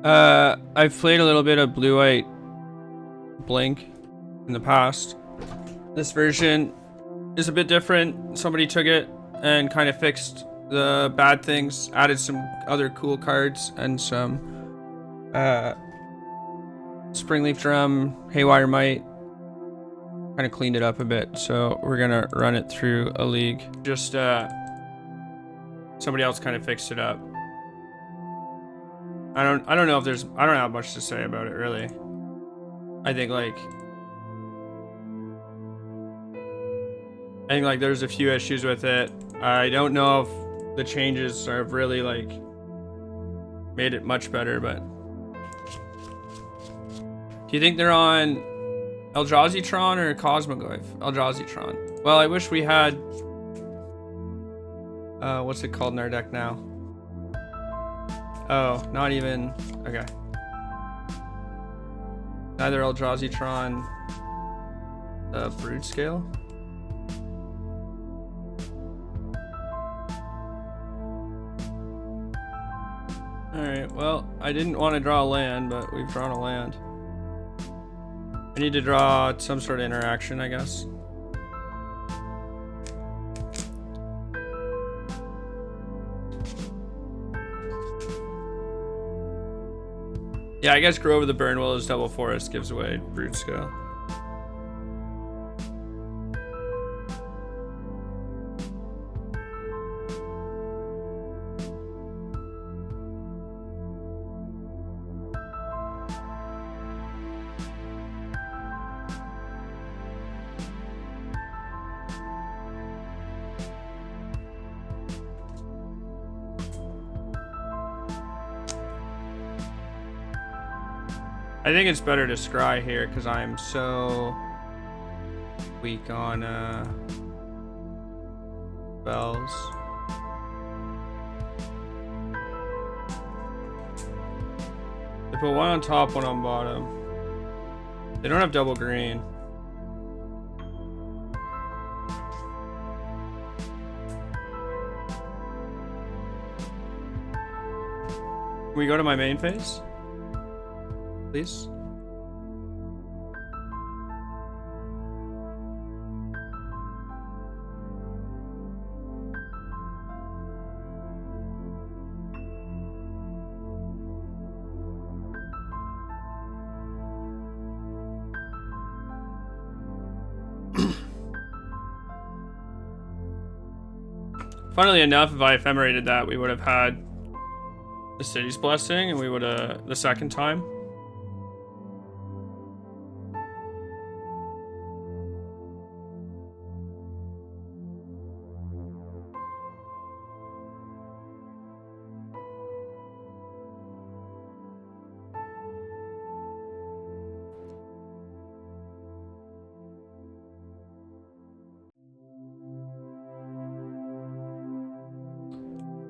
I've played a little bit of Blue-White Blink in the past. This version is a bit different. Somebody took it and kind of fixed the bad things, added some other cool cards and some Springleaf Drum, Haywire Might, kind of cleaned it up a bit. So we're gonna run it through a league. Just somebody else kind of fixed it up. I don't know if there's, I don't have much to say about it really. I think there's a few issues with it. I don't know if the changes have really like made it much better, but do you think they're on Eldrazi-tron or Cosmogoyf? Eldrazi-tron. Well, I wish we had what's it called in our deck now? Oh, not even, okay. Neither Eldrazi-tron, Broodscale. Alright, well, I didn't want to draw a land, but we've drawn a land. I need to draw some sort of interaction, I guess. Yeah, I guess Grove of the Burnwillow's Double Forest gives away Broodscale. I think it's better to scry here because I'm so weak on spells. They put one on top, one on bottom. They don't have double green. Can we go to my main phase? Please. Funnily enough, if I ephemerated that, we would have had the City's Blessing, and we would have the second time.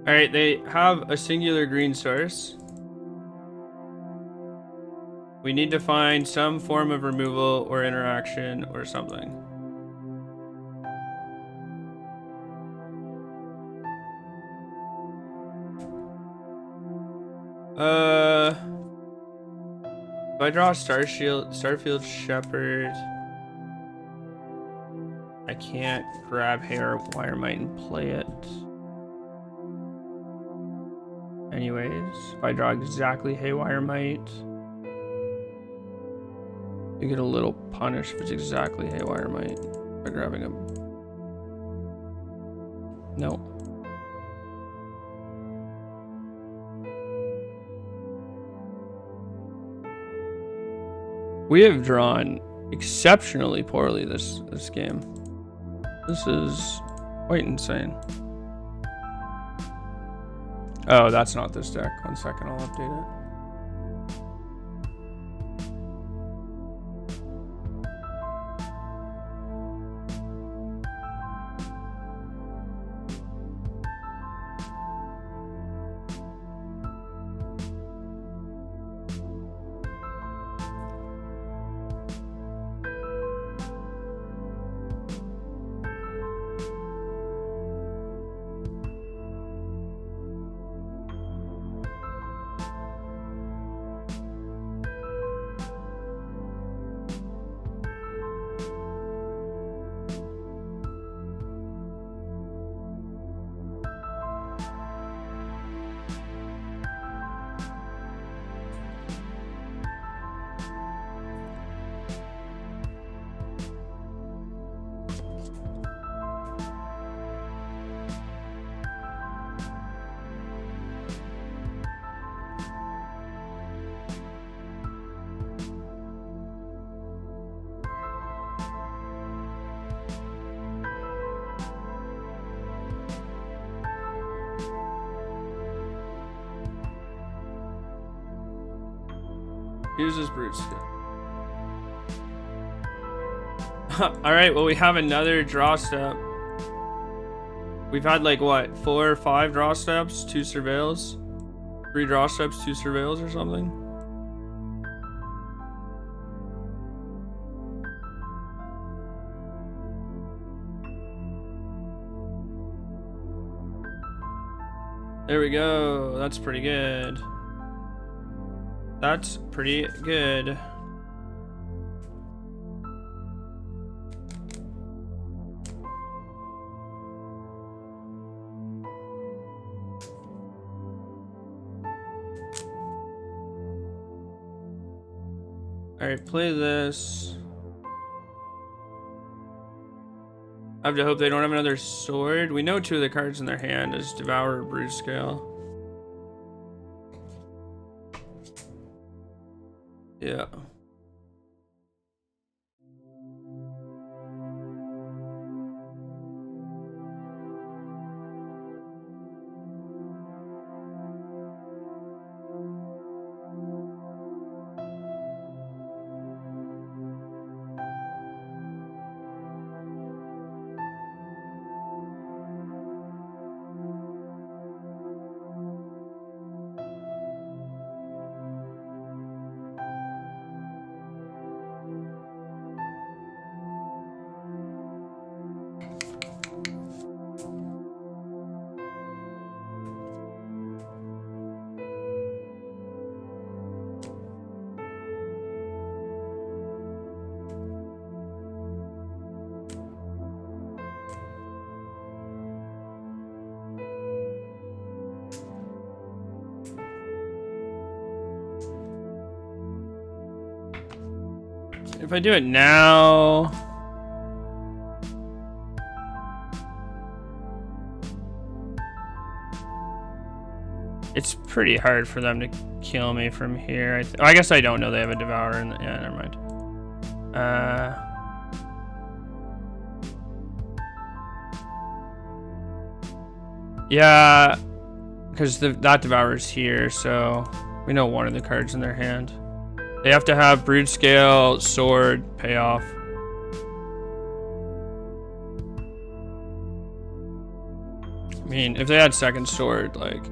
Alright, they have a singular green source. We need to find some form of removal or interaction or something. If I draw Starfield Shepherd, I can't grab Haywire Might and play it. Anyways, if I draw exactly Haywire Might, you get a little punish if it's exactly Haywire Might by grabbing him. No. We have drawn exceptionally poorly this game. This is quite insane. Oh, that's not this deck. 1 second, I'll update it. Uses Broodscale. Alright, well we have another draw step. We've had like what, 4 or 5 draw steps, 2 surveils? 3 draw steps, 2 surveils or something? There we go. That's pretty good. That's pretty good. Alright, play this. I have to hope they don't have another sword. We know 2 of the cards in their hand is Devour or Broodscale. Yeah. If I do it now... It's pretty hard for them to kill me from here. I guess I don't know they have a Devourer in the... Yeah, never mind. Yeah, because that Devourer's here, so we know one of the cards in their hand. They have to have Broodscale, Sword, Payoff. I mean, if they had second Sword, like...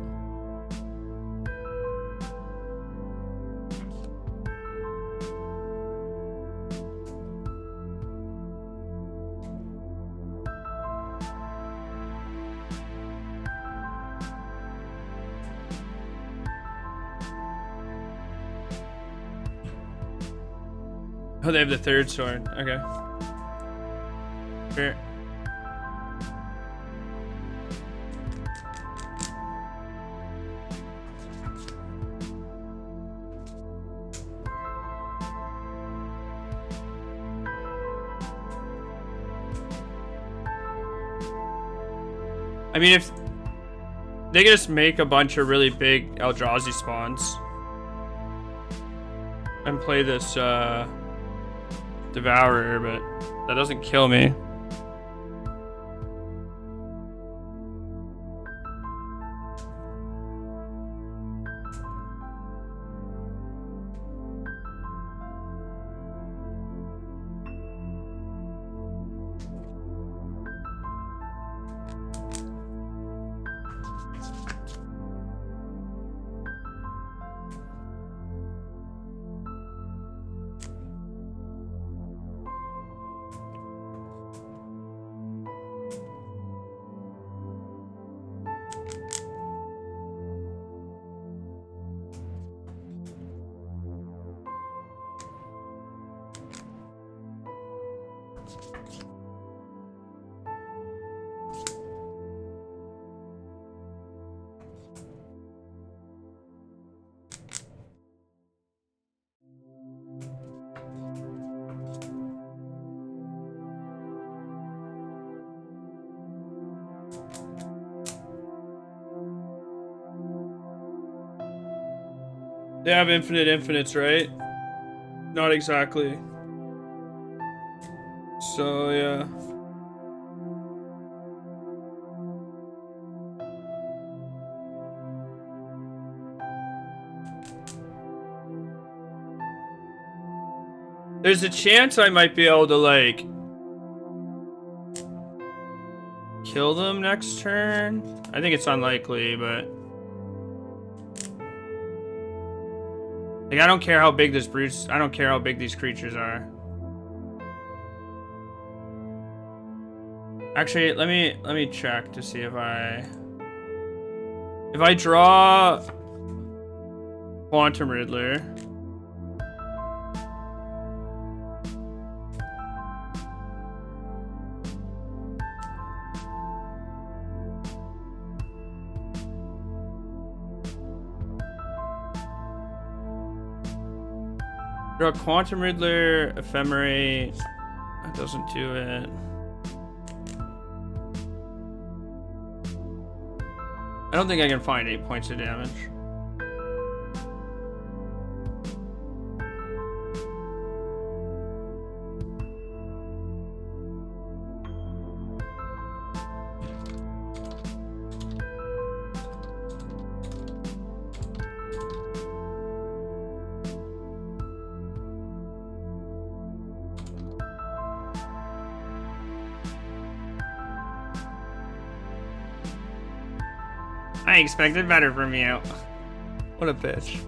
Oh, they have the third sword. Okay. Fair. I mean, if they could just make a bunch of really big Eldrazi spawns and play this, Devourer, but that doesn't kill me. They have infinite infinites, right? Not exactly. So, yeah. There's a chance I might be able to, like, kill them next turn. I think it's unlikely, but... Like, I don't care how big this brutes... I don't care how big these creatures are. Actually, let me check to see if I draw Quantum Riddler. Draw Quantum Riddler, Ephemerate. That doesn't do it. I don't think I can find 8 points of damage. I expected better from you. What a bitch.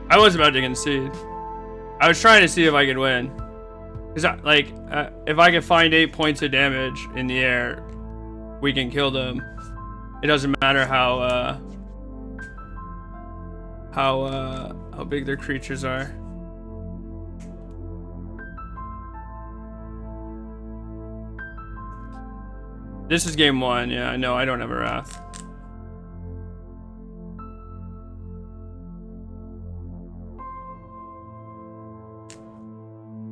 I was about to concede. I was trying to see if I could win. Cause if I could find 8 points of damage in the air, we can kill them. It doesn't matter how big their creatures are. This is game 1. Yeah, I know. I don't have a Wrath.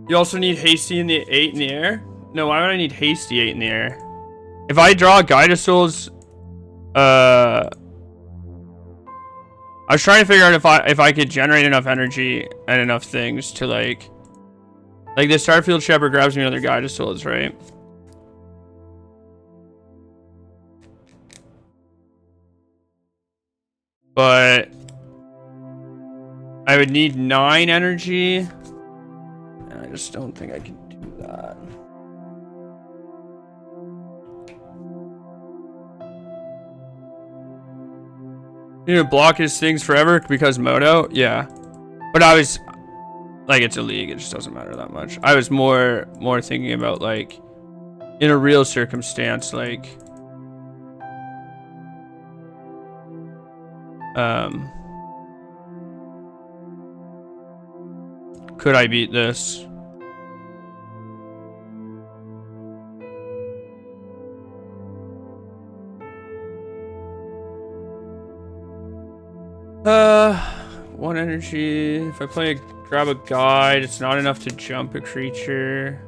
You also need Hasty in the 8 in the air? No, why would I need Hasty 8 in the air? If I draw Guidasouls, I was trying to figure out if I could generate enough energy and enough things to like the Starfield Shepherd grabs me another Guidasouls, right? But I would need 9 energy. I just don't think I can do that. You know, block his things forever because Moto? Yeah. But I was like, it's a league, it just doesn't matter that much. I was more thinking about like in a real circumstance, like could I beat this? One energy. If I grab a guide, it's not enough to jump a creature.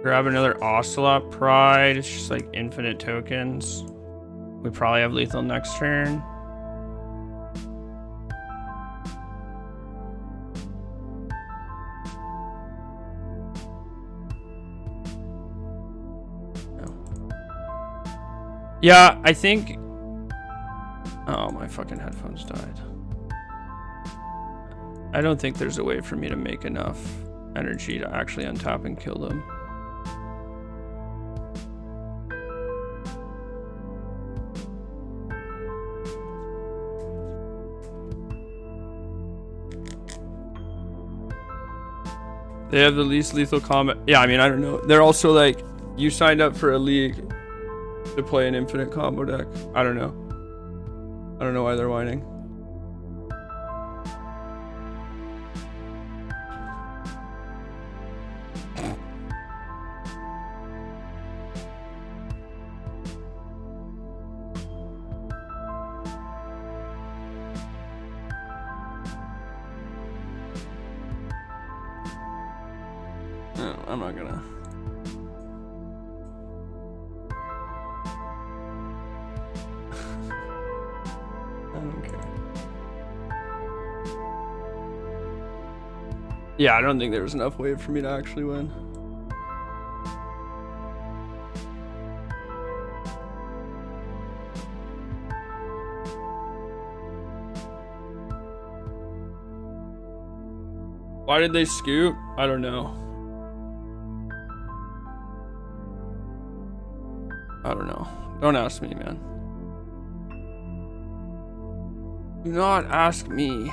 Grab another Ocelot Pride. It's just like infinite tokens. We probably have lethal next turn. No. Yeah, I think... Oh, my fucking headphones died. I don't think there's a way for me to make enough energy to actually untap and kill them. They have the least lethal combat. Yeah, I mean, I don't know. They're also like, you signed up for a league to play an infinite combo deck. I don't know. I don't know why they're whining. No, I'm not gonna. I don't care. Yeah, I don't think there was enough wave for me to actually win. Why did they scoop? I don't know. I don't know. Don't ask me, man. Do not ask me.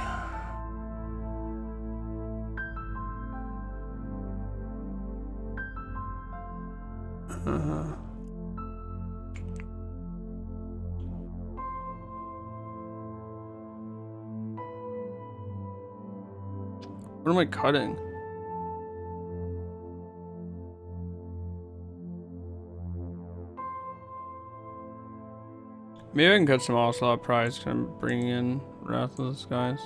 What am I cutting? Maybe I can cut some Ocelot prize because I'm bringing in Wrathless guys.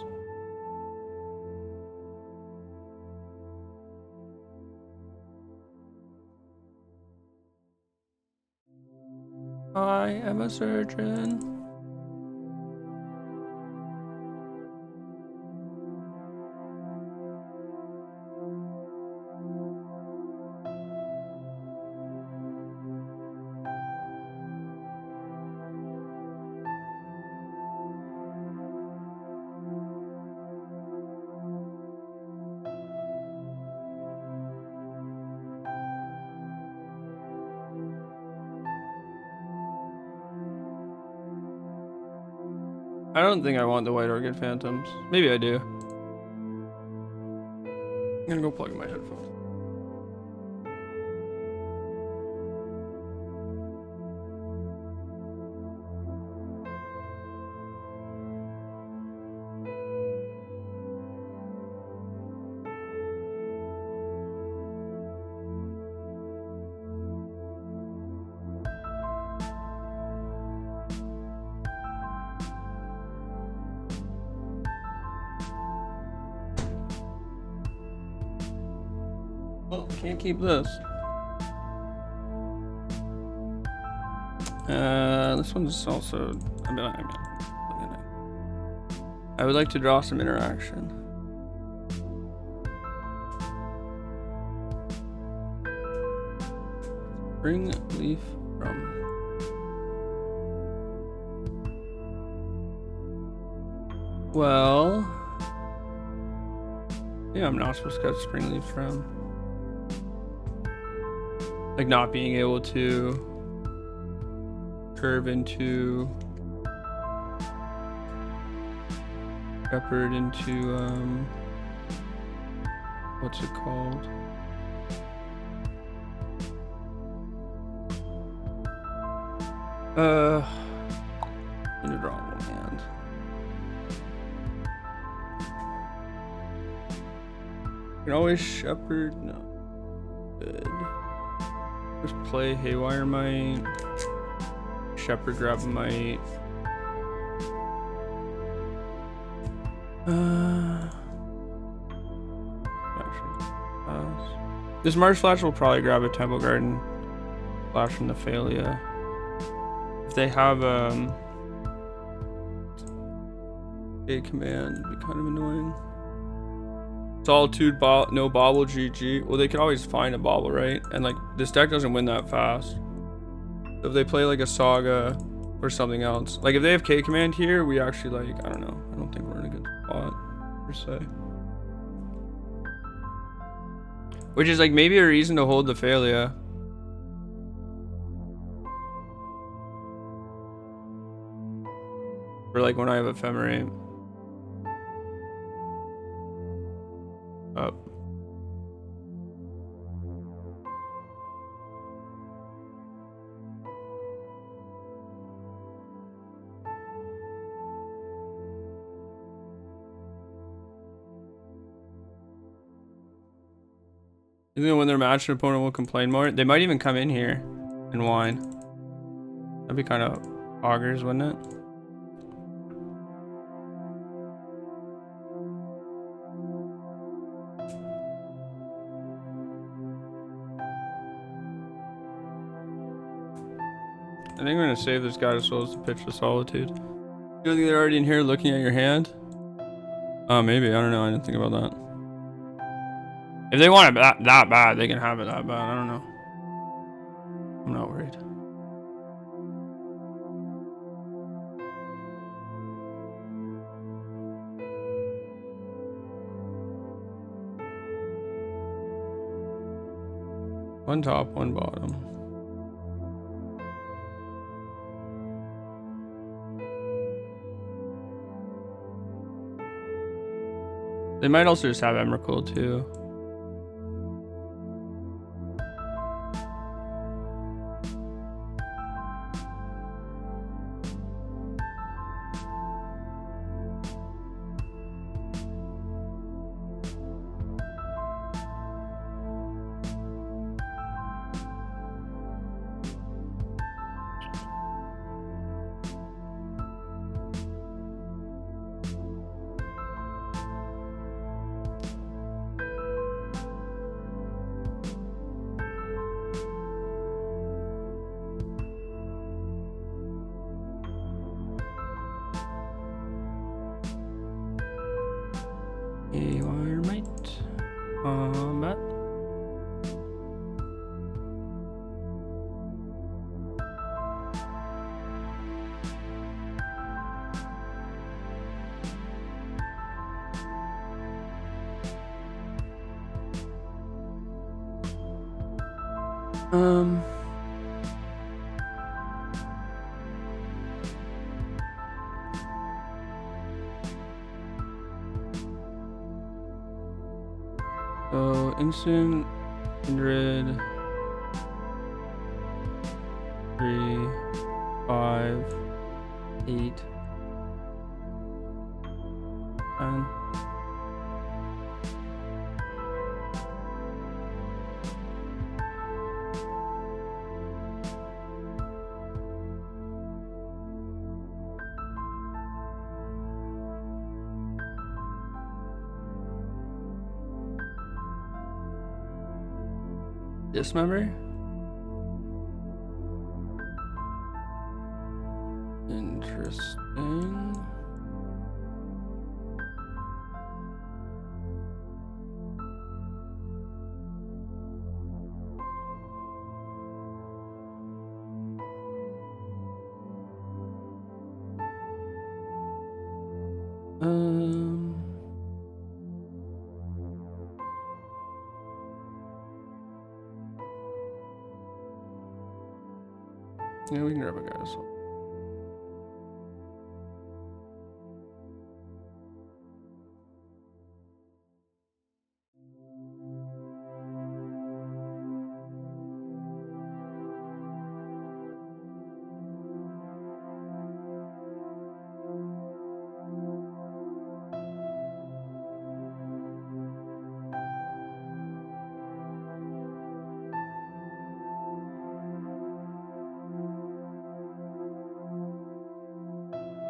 I am a surgeon. I don't think I want the White Orchid Phantoms. Maybe I do. I'm gonna go plug in my headphones. Well, can't keep this. This one's also. I would like to draw some interaction. Bring leaf from. Well, yeah, I'm not supposed to cut spring leaf from. Like not being able to curve into shepherd into what's it called? I need to draw one hand. You can always shepherd. No. Good. Just play Haywire Might. Shepherd grab a Might. Actually, this Marsh Flash will probably grab a Temple Garden Flash from the Thalia. If they have a command, it'd be kind of annoying. Solitude, no bobble, GG. Well, they can always find a bobble, right? And like this deck doesn't win that fast. So if they play like a Saga or something else, like if they have K command here, we actually like, I don't know. I don't think we're in a good spot per se. Which is like maybe a reason to hold the Thalia. Or like when I have Ephemerate. Up. You think when they're matched, an opponent will complain more? They might even come in here and whine. That'd be kind of augers, wouldn't it? think I'm gonna save this guy as well as the Pitch of Solitude. You don't think they're already in here looking at your hand? Oh, maybe. I don't know. I didn't think about that. If they want it that bad, they can have it that bad. I don't know. I'm not worried. One top, one bottom. They might also just have Emrakul too. Environment. Combat. So instant 100 3 5 8 10. Dismember? Interesting. Yeah, we can grab a guy as well.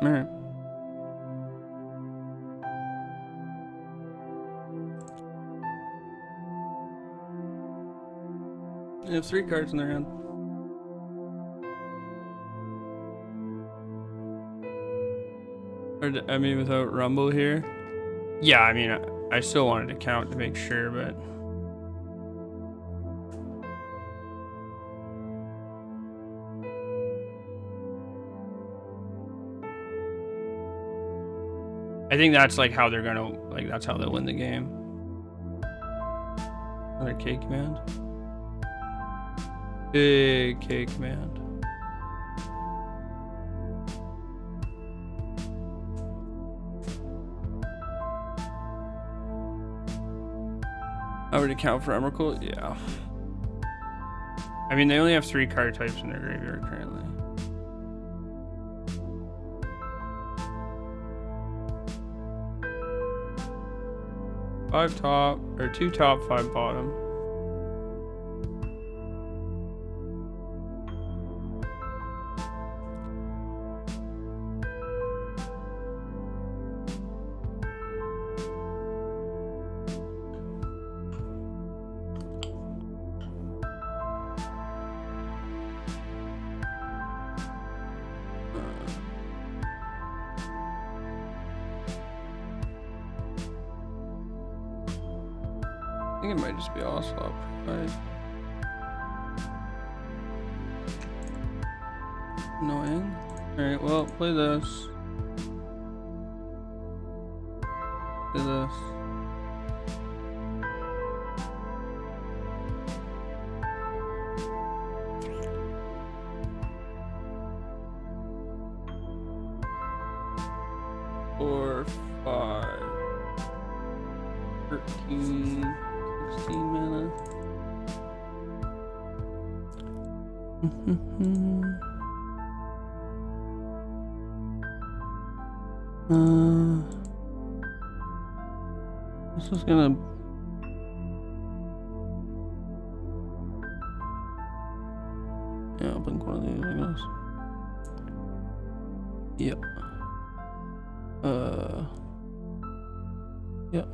Alright. They have 3 cards in their hand. Or, I mean, without Rumble here. Yeah, I mean, I still wanted to count to make sure, but. I think that's like how they're gonna, like, that's how they'll win the game. Another cake command. Big cake command. I would account for Emrakul? Yeah. I mean, they only have 3 card types in their graveyard currently. Five top, or 2 top, 5 bottom. think it might just be Ocelot. Right? Annoying. Alright, well, play this. Play this. Four, 5, 13, 16 mana. This is gonna. Yeah, I'll blink one of these, I guess. Yep. Yeah.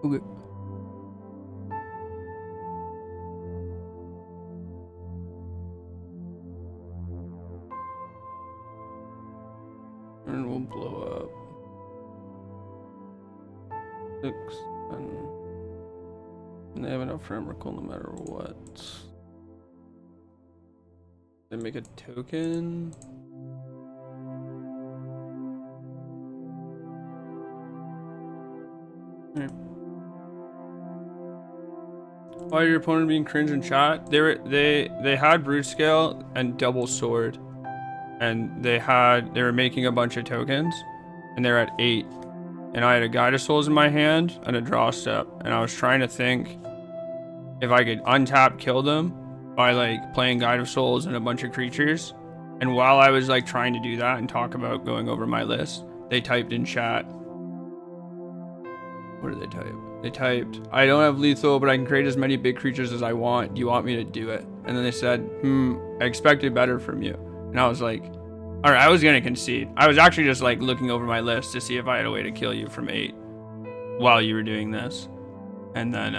Okay. And we'll blow up 6 and they have enough for Emrakul no matter what. They make a token. Here. Why your opponent being cringe in chat? They had Broodscale and double sword, and they were making a bunch of tokens, and they're at 8, and I had a Guide of Souls in my hand and a draw step, and I was trying to think if I could untap kill them by like playing Guide of Souls and a bunch of creatures. And while I was like trying to do that and talk about going over my list, they typed in chat. What did they type? They typed, I don't have lethal, but I can create as many big creatures as I want. Do you want me to do it? And then they said, I expected better from you. And I was like, all right, I was going to concede. I was actually just like looking over my list to see if I had a way to kill you from 8 while you were doing this. And then,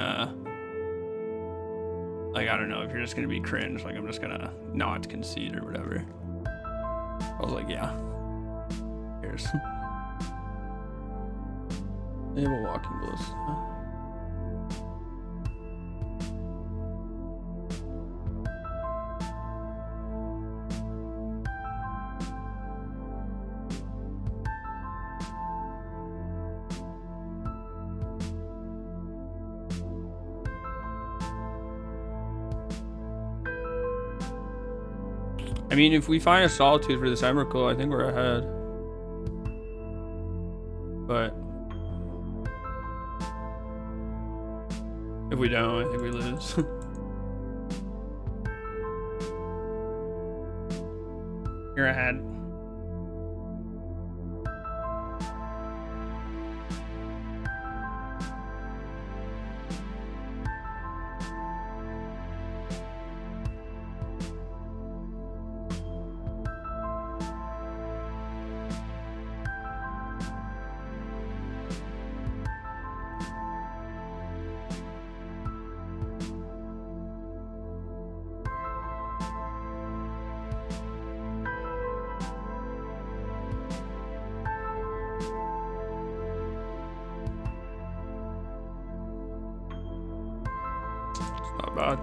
like, I don't know, if you're just going to be cringe, like I'm just going to not concede or whatever. I was like, yeah. Here's. They have a walking ballista. I mean, if we find a Solitude for this Emrakul, I think we're ahead. But if we don't, I think we lose. You're ahead. Not bad.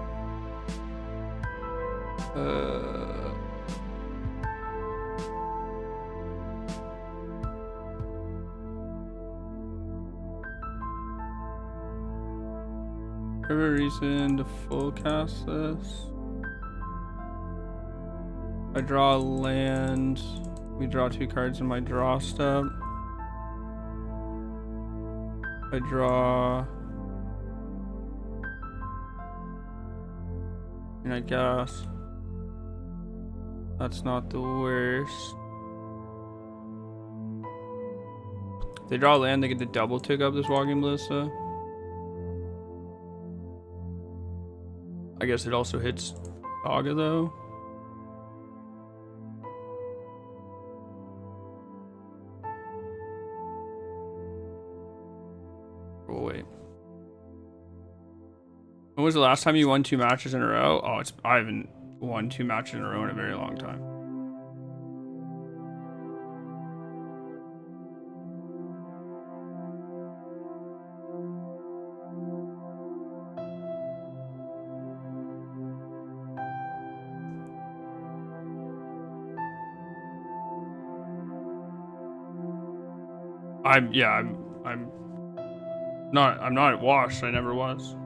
Ever reason to full cast this? I draw a land. We draw 2 cards in my draw step. I draw. And I guess that's not the worst. If they draw land, they get to double tick up this walking ballista. I guess it also hits Saga though. Oh wait. When was the last time you won 2 matches in a row? Oh, I haven't won 2 matches in a row in a very long time. I'm not washed. I never was.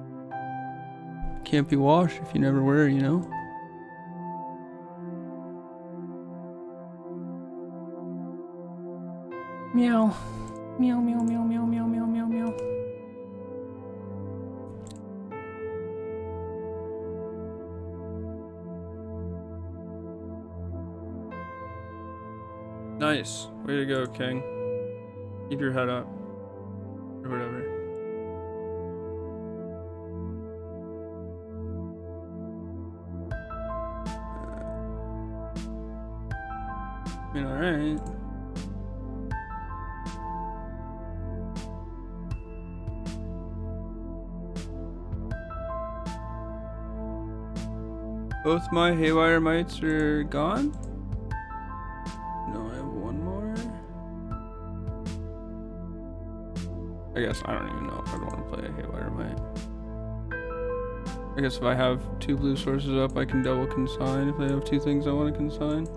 Can't be washed if you never were, you know? Meow. Meow, meow, meow, meow, meow, meow, meow, meow. Nice. Way to go, King. Keep your head up. Or whatever. I mean, alright. Both my haywire mites are gone? No, I have one more. I guess I don't even know if I'd want to play a haywire mite. I guess if I have 2 blue sources up, I can double consign if I have 2 things I want to consign.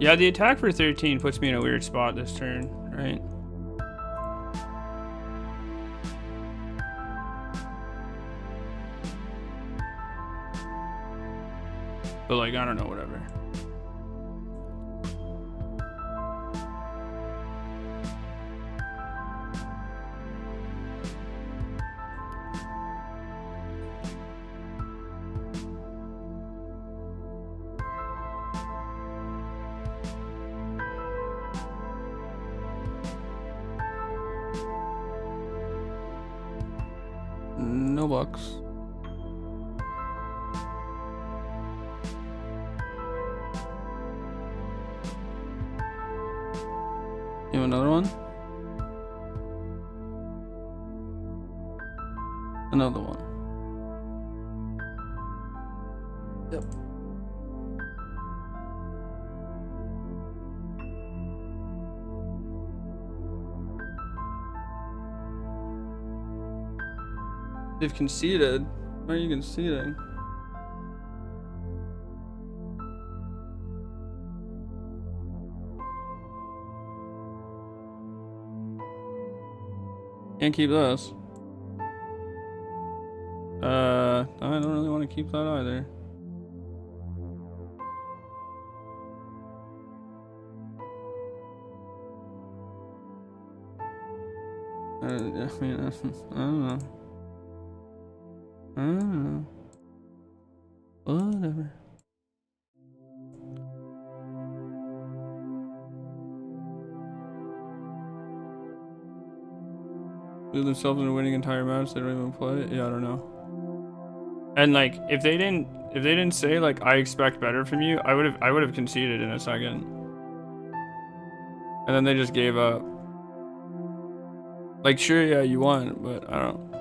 Yeah, the attack for 13 puts me in a weird spot this turn, right? But like, I don't know, whatever. No bucks. You have another one? Another one. Yep. They've conceded. Why are you conceding? Can't keep this. I don't really want to keep that either. I mean, I don't know. I don't know. Whatever. Lose themselves in a winning entire match, they don't even play it? Yeah, I don't know. And like, if they didn't say like I expect better from you, I would have conceded in a second. And then they just gave up. Like, sure, yeah, you won, but I don't.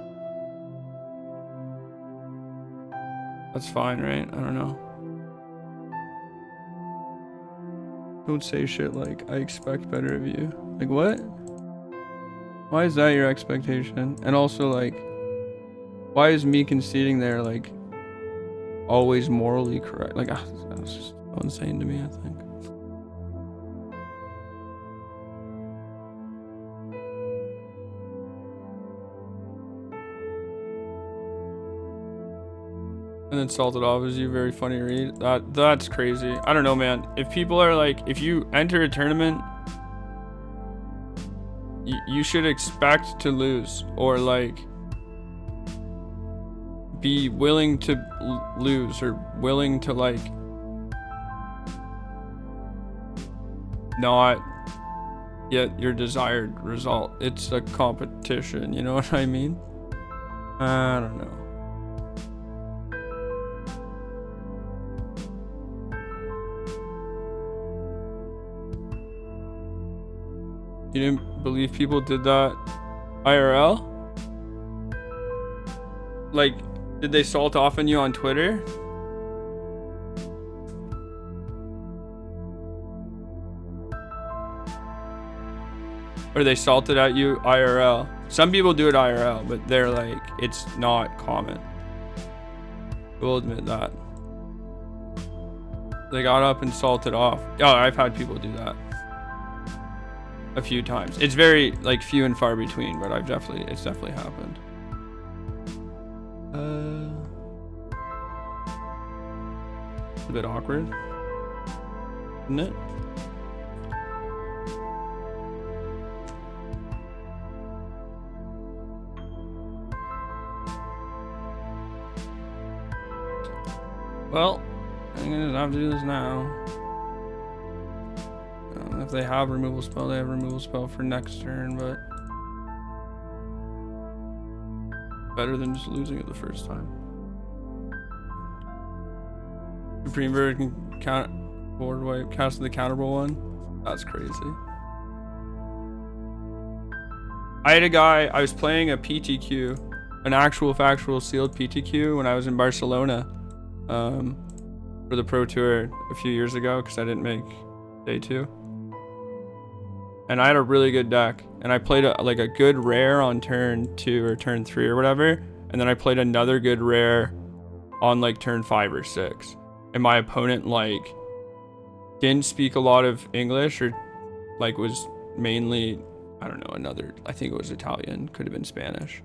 That's fine, right? I don't know. Don't say shit like I expect better of you. Like, what? Why is that your expectation? And also, like, why is me conceding there, like, always morally correct? Like, that's just so insane to me, I think. And then Salted Off is you, very funny read. That's crazy. I don't know, man. If people are like, if you enter a tournament, you should expect to lose, or like be willing to lose, or willing to like not get your desired result. It's a competition, you know what I mean? I don't know. You didn't believe people did that IRL? Like, did they salt off on you on Twitter? Or they salted at you IRL? Some people do it IRL, but they're like, it's not common. We'll admit that. They got up and salted off. Oh, I've had people do that a few times. It's very like few and far between, but it's definitely happened. It's a bit awkward, isn't it? Well, I'm gonna have to do this now. If they have removal spell, they have removal spell for next turn, but better than just losing it the first time. Supreme Bird can count board wipe, cast the counterable one. That's crazy. I had a guy, I was playing a PTQ, an actual factual sealed PTQ when I was in Barcelona for the Pro Tour a few years ago because I didn't make day 2. And I had a really good deck, and I played like a good rare on turn 2 or turn 3 or whatever, and then I played another good rare on like turn 5 or 6. And my opponent like didn't speak a lot of English, or like was mainly, I don't know, I think it was Italian, could have been Spanish,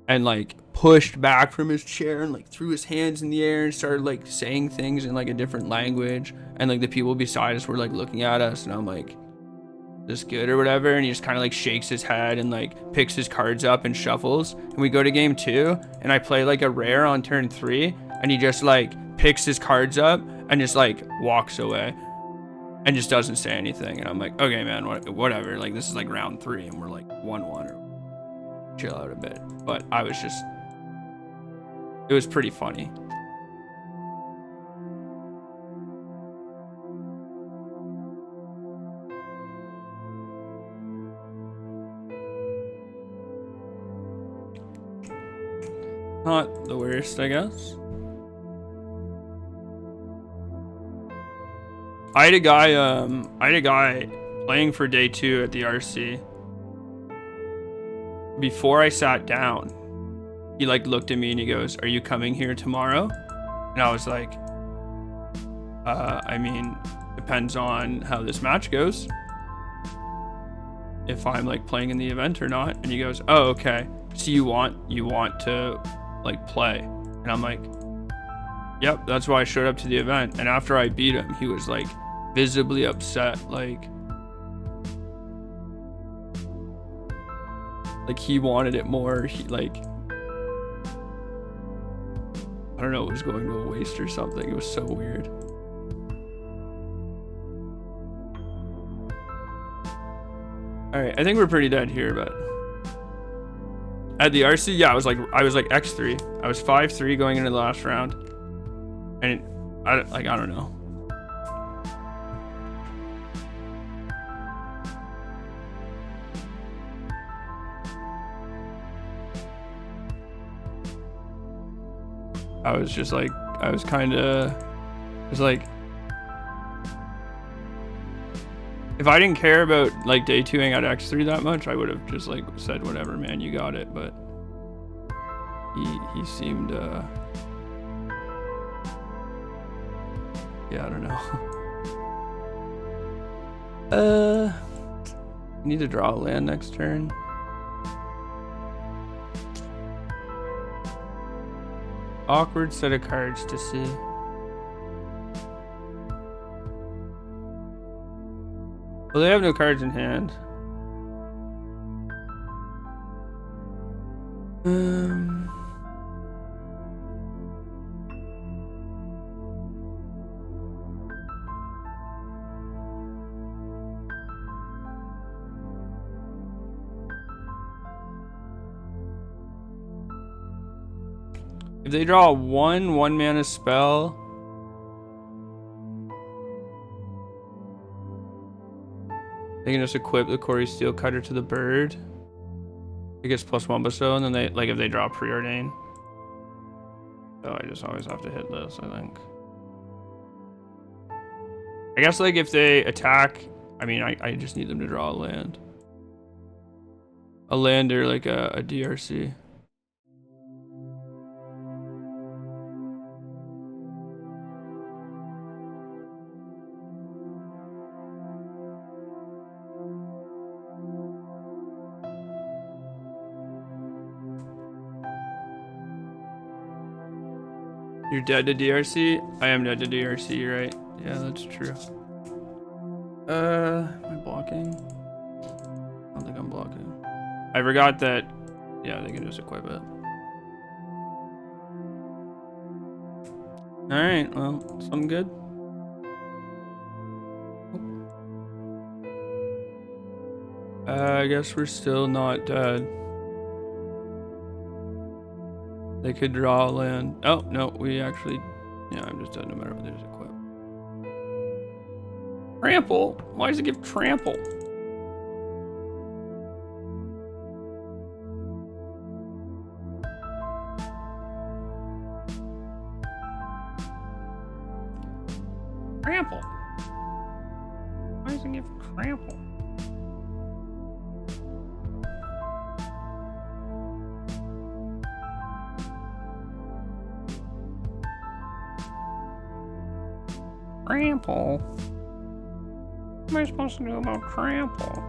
and like pushed back from his chair and like threw his hands in the air and started like saying things in like a different language, and like the people beside us were like looking at us, and I'm like, this good or whatever, and he just kind of like shakes his head and like picks his cards up and shuffles, and we go to game 2, and I play like a rare on turn 3, and he just like picks his cards up and just like walks away and just doesn't say anything, and I'm like, okay man, whatever, like this is like round 3 and we're like 1-1, or chill out a bit. But it was pretty funny. Not the worst, I guess. I had a guy playing for day 2 at the RC. Before I sat down, he like looked at me and he goes, "Are you coming here tomorrow?" And I was like, I mean, depends on how this match goes, if I'm like playing in the event or not. And he goes, "Oh, okay. So you want to like play?" And I'm like, "Yep, that's why I showed up to the event." And after I beat him, he was like visibly upset, like he wanted it more. He like, I don't know, it was going to a waste or something. It was so weird. All right, I think we're pretty dead here, but at the RC, yeah, I was like X3. I was 5-3 going into the last round, and I don't know. I was just like, I was kind of, it was like, if I didn't care about like day 2ing at X3 that much, I would have just like said, whatever, man, you got it. But he seemed, yeah, I don't know. I need to draw a land next turn. Awkward set of cards to see. Well, they have no cards in hand. If they draw one mana spell, they can just equip the Quarry Steel Cutter to the bird. It gets +1 bestow, and then they, like, if they draw Preordain. So I just always have to hit this, I think. I guess, like, if they attack, I mean, I just need them to draw a land. a land or like a DRC. You're dead to DRC? I am dead to DRC, right? Yeah, that's true. Am I blocking? I don't think I'm blocking. I forgot that, yeah, they can just equip it. Alright, well, something good. I guess we're still not dead. They could draw land. Oh, no, we actually... Yeah, I'm just dead no matter what there's equip. Trample? Why does it give trample? Trample? Why does it give trample? Trample? What am I supposed to do about trample?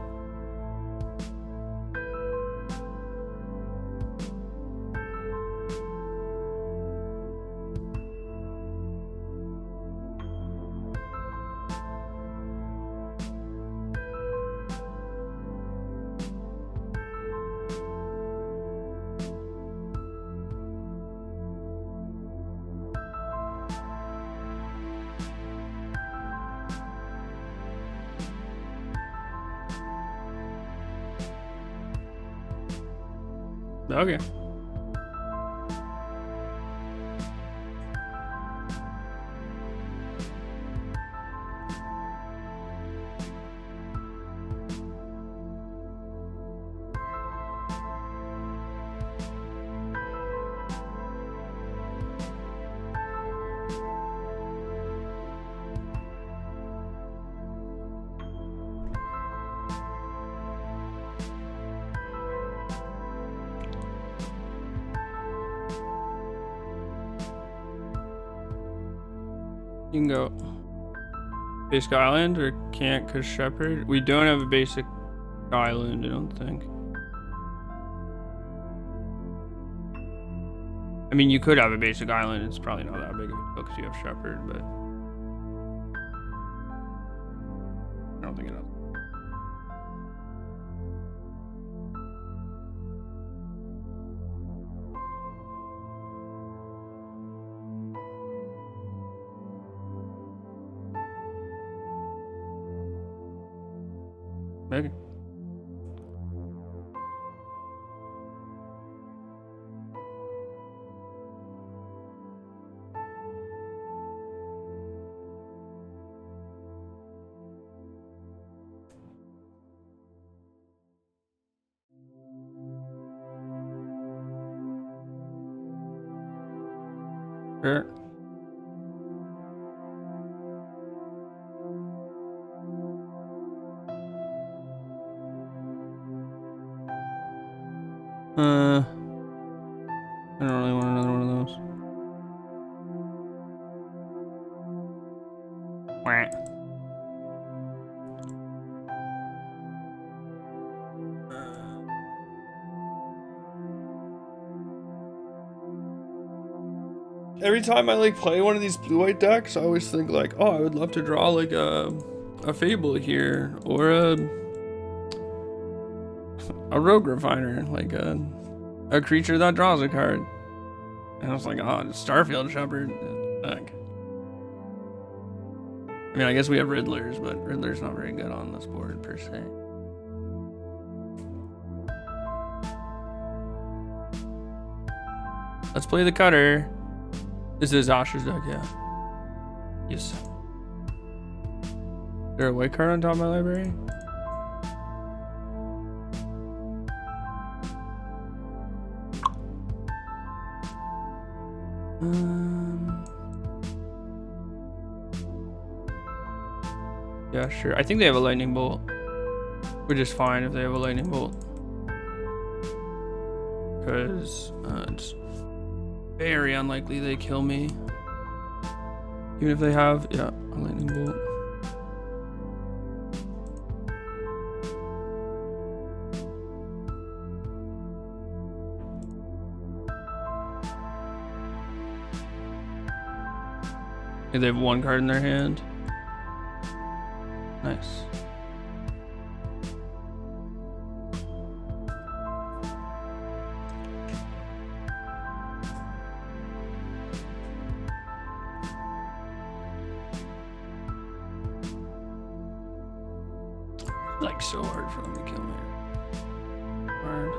Okay. You can go basic island or can't because shepherd. We don't have a basic island, I don't think. I mean, you could have a basic island. It's probably not that big of a deal because you have shepherd, but I don't think it is. Okay. Sure. I don't really want another one of those. Wah. Every time I like play one of these blue-white decks, I always think like, oh, I would love to draw like a Fable here or a Rogue Refiner, like a creature that draws a card. And I was like, oh, Starfield Shepherd. Fuck. I mean, I guess we have Riddlers, but Riddler's not very good on this board per se. Let's play the cutter. This is Asher's deck, yeah. Yes. Is there a white card on top of my library? Yeah, sure. I think they have a lightning bolt, which is fine if they have a lightning bolt. because it's very unlikely they kill me. Even if they have, yeah, a lightning bolt. Okay, they have one card in their hand. Nice. Like so hard for them to kill me. Hard.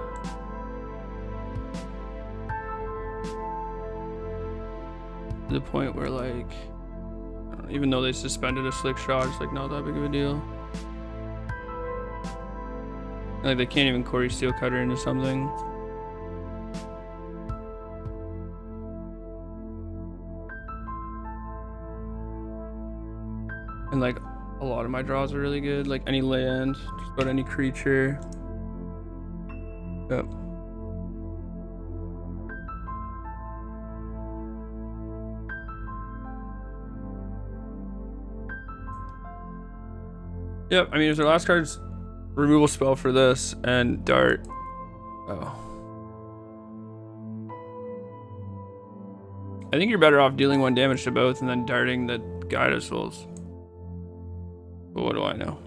To the point where like, I don't know, even though they suspended a slick shot, it's like not that big of a deal. Like they can't even Corey Steel Cutter into something. And like a lot of my draws are really good. Like any land, just about any creature. Yep. Yep, I mean, if their last card's removal spell for this and dart. Oh. I think you're better off dealing 1 damage to both and then darting the Guided Souls. But what do I know?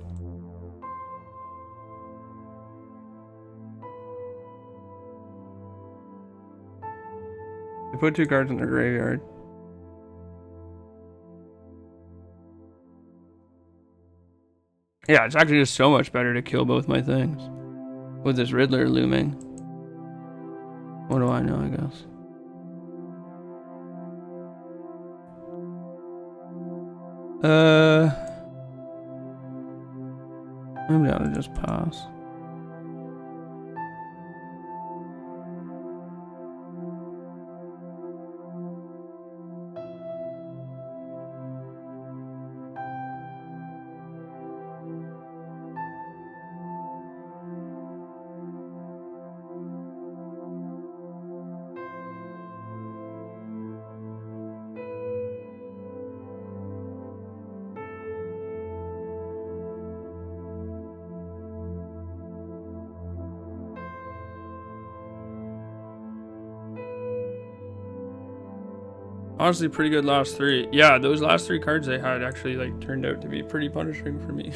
They put 2 cards in their graveyard. Yeah, it's actually just so much better to kill both my things. With this Riddler looming. What do I know, I guess. I'm down to just pass. Honestly, pretty good last 3. Yeah, those last 3 cards I had actually like turned out to be pretty punishing for me.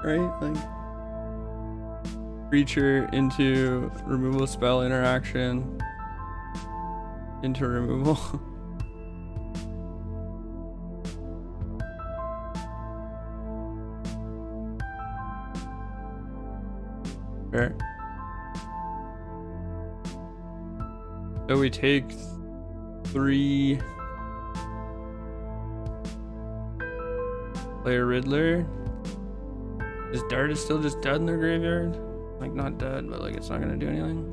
Right? Like creature into removal spell interaction into removal. Fair. So we take 3. Play a Riddler. This dart is still just dead in their graveyard. Like not dead, but like it's not gonna do anything.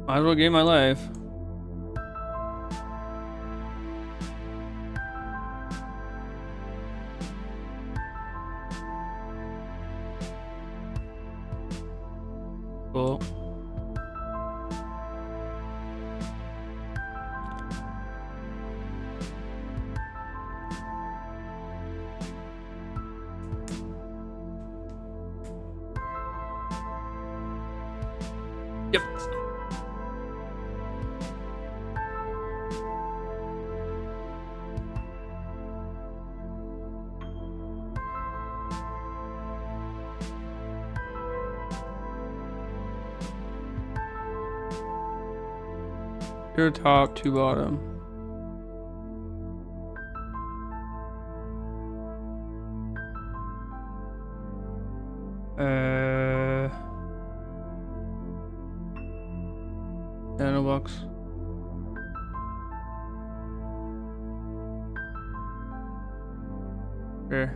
Might as well game my life. Cool. Yep. Your top, 2 bottom. Nanobox. Sure.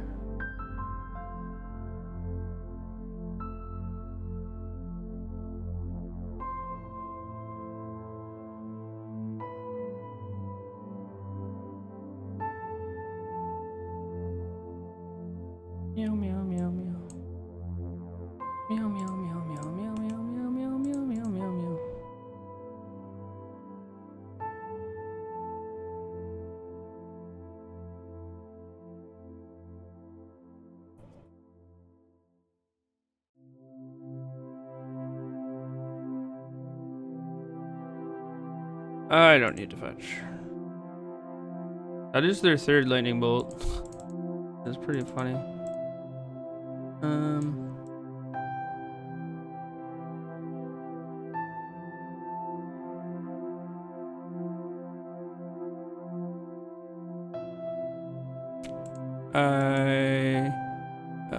I don't need to fetch. That is their third lightning bolt. That's pretty funny.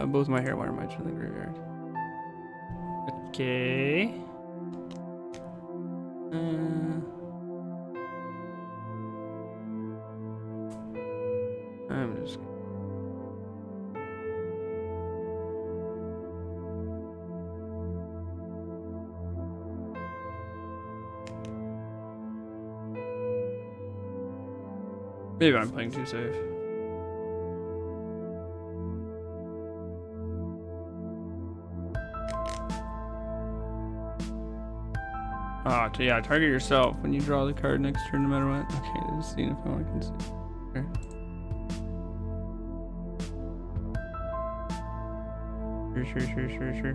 Both my hair wire mites in the graveyard. Okay. I'm just. Maybe I'm playing too safe. Yeah, target yourself when you draw the card next turn, no matter what. Okay, let's see if I can see. Sure.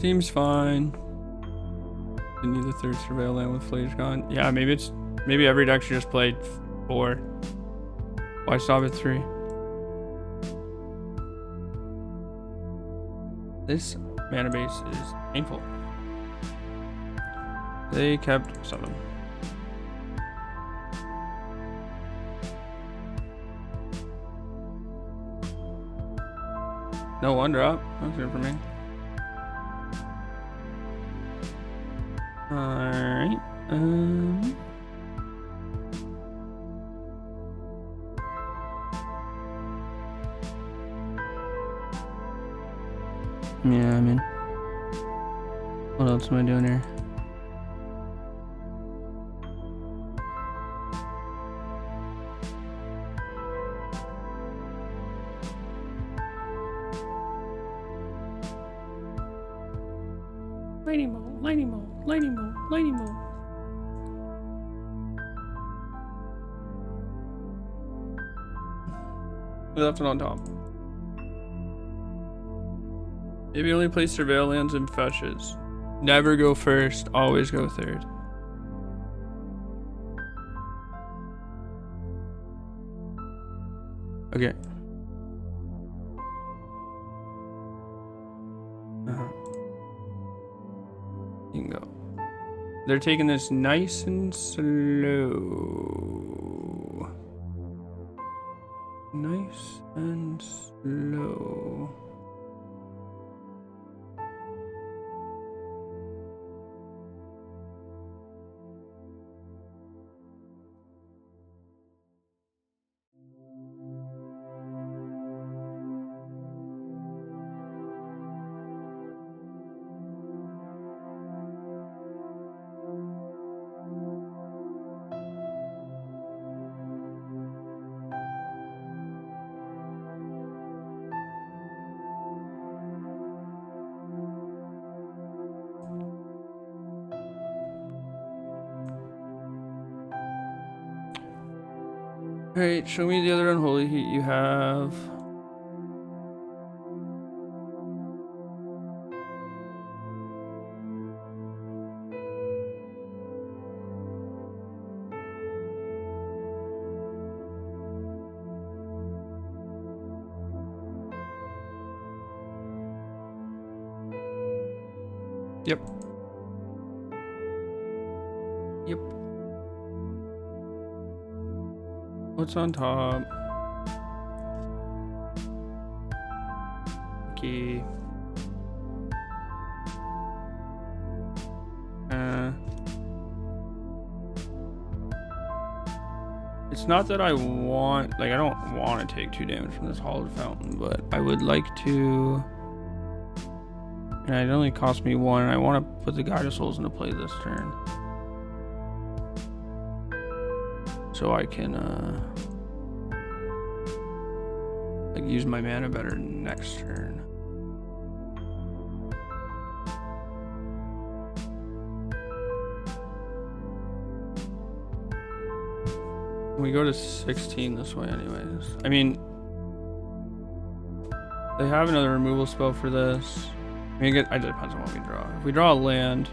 Seems fine. Didn't need the third surveil land with Phlage gone. Yeah, maybe every deck should just play 4. Why stop at 3? This mana base is painful. They kept 7. No 1-drop. That's good for me. Alright. Yeah, I mean, what else am I doing here? Lightning bolt. We left it on top. Maybe only play surveil lands and fetches. Never go first, always go third. Okay. You can go. They're taking this nice and slow. Nice and slow. Alright, show me the other unholy heat you have. Yep. What's on top? Okay. It's not that I want, like, I don't want to take 2 damage from this Hallowed Fountain, but I would like to. And it only cost me 1, and I want to put the Guide of Souls into play this turn. So I can like use my mana better next turn. We go to 16 this way anyways. I mean, they have another removal spell for this. I mean, it depends on what we draw. If we draw a land,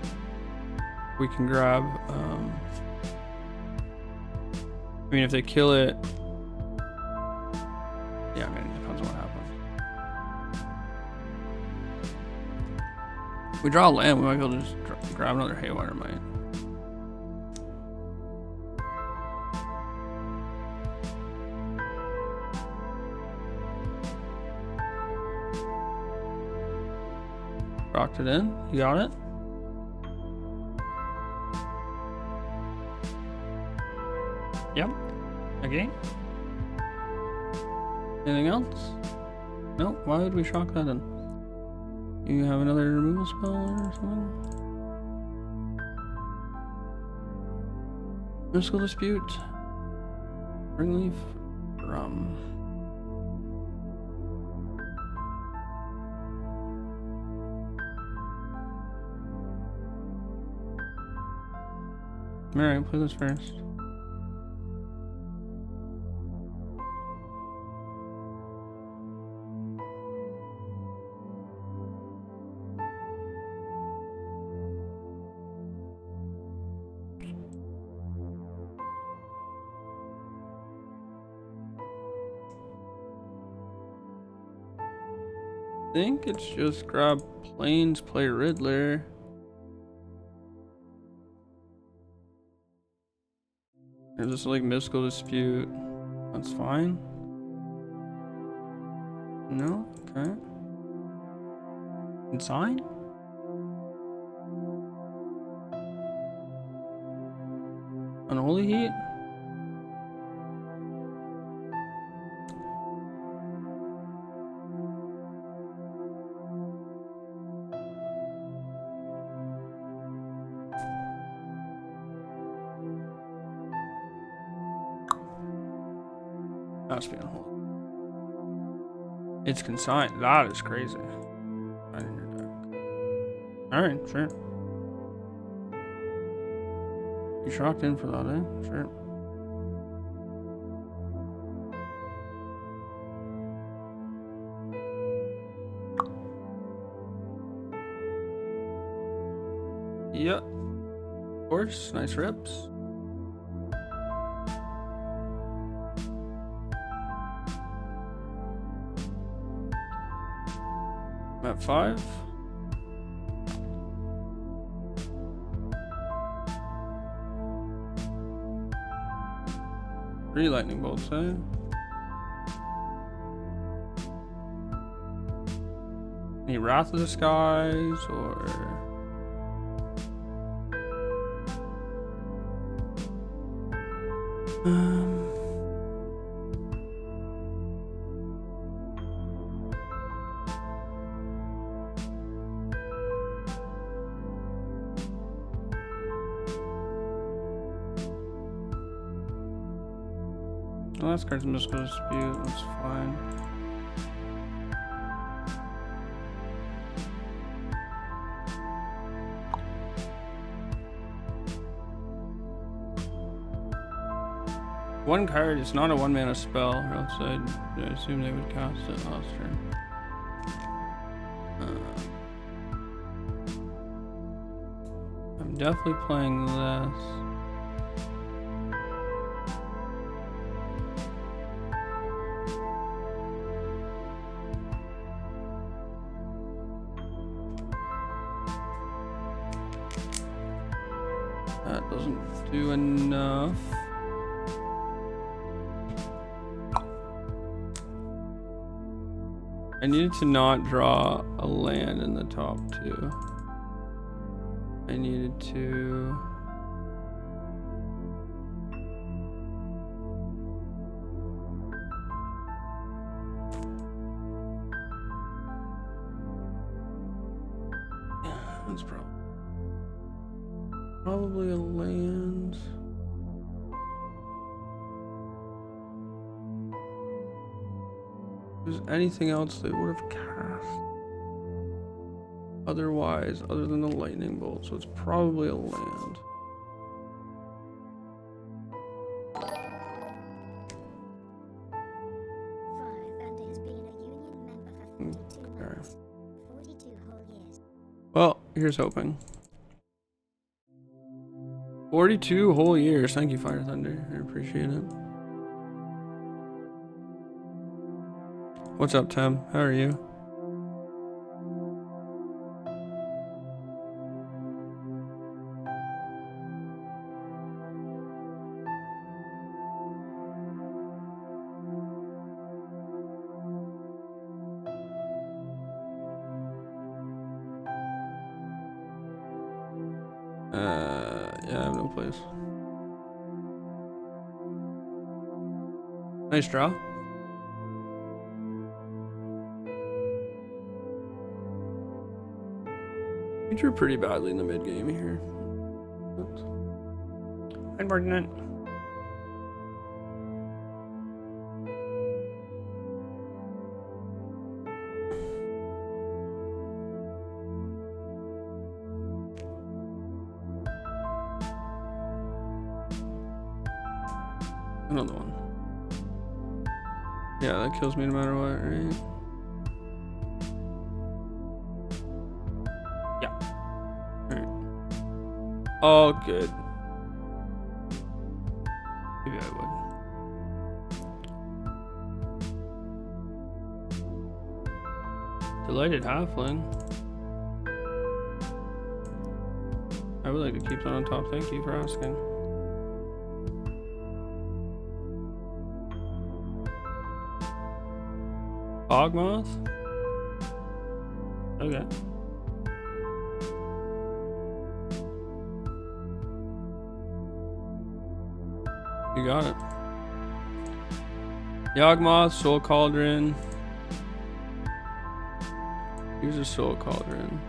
we can grab, I mean, if they kill it, yeah, I mean, it depends on what happens. If we draw a land, we might be able to just grab another Haywire Might. Rocked it in. You got it? Yep. Okay. Anything else? No. Why would we shock that in? You have another removal spell or something? Mystical Dispute. Springleaf. Rum. Alright, play this first. I think it's just grab planes, play Riddler. Or just like Mystical Dispute. That's fine. No? Okay. Inside? Unholy Heat? That's being unholy. It's consigned. That is crazy. Right in your deck. Alright, sure. You shocked in for that, eh? Sure. Yep. Of course, nice rips. At 5. Three lightning bolts, eh? Any Wrath of the Skies or last card's Mystical Dispute, that's fine. One card, it's not a 1-mana spell, or else I assume they would cast it last turn. I'm definitely playing this. That doesn't do enough. I needed to not draw a land in the top 2. I needed to... Yeah, that's probably a land. If there's anything else they would have cast otherwise, other than the lightning bolt, so it's probably a land. Well, here's hoping. 42 whole years. Thank you, Fire Thunder. I appreciate it. What's up, Tim? How are you? Yeah, I have no place. Nice draw. We drew pretty badly in the mid game here. Bombardment. Another one. Yeah, that kills me no matter what, right? Yeah. Alright. Oh, good. Maybe I would. Delighted Halfling. I would like to keep that on top. Thank you for asking. Yawgmoth? Okay. You got it. Yawgmoth, Soul Cauldron. Use a Soul Cauldron.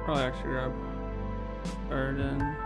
Probably actually grab Garden.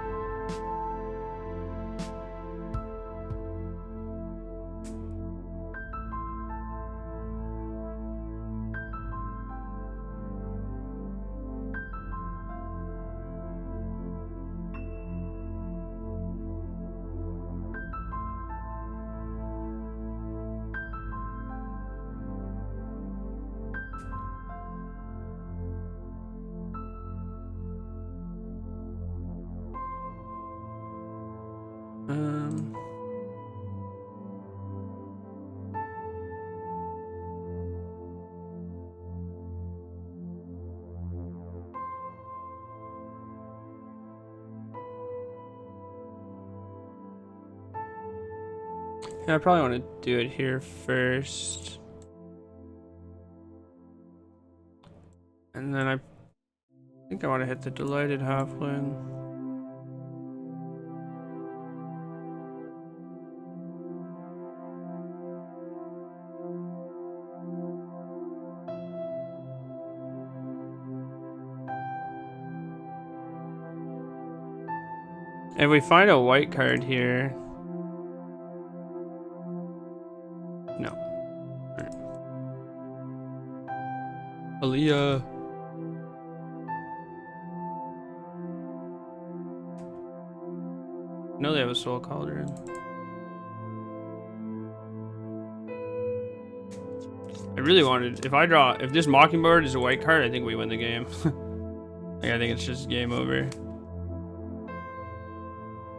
Yeah, I probably want to do it here first. And then I think I want to hit the Delighted Halfling. If we find a white card here. No. Right. Aaliyah. No, they have a Soul Cauldron. I really wanted, if this Mockingbird is a white card, I think we win the game. Like, I think it's just game over.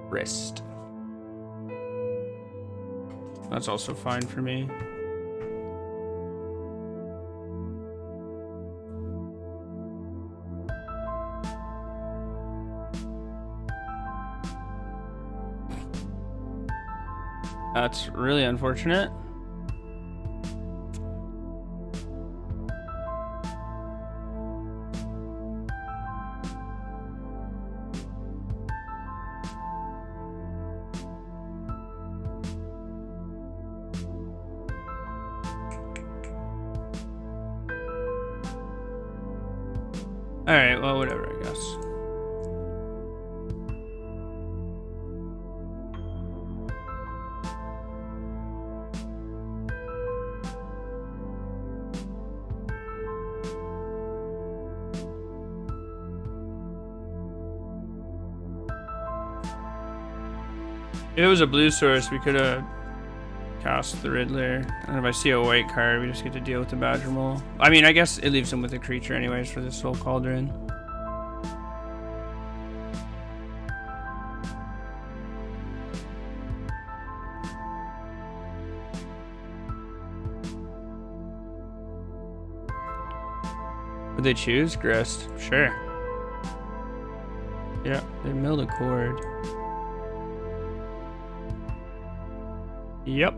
Wrist. That's also fine for me. That's really unfortunate. Alright, well, whatever, I guess. If it was a blue source, we could have cast the Riddler. And if I see a white card, we just get to deal with the Badger Mole. I mean, I guess it leaves him with a creature anyways for this Soul Cauldron. Would they choose? Grist. Sure. Yeah, they milled a cord. Yep.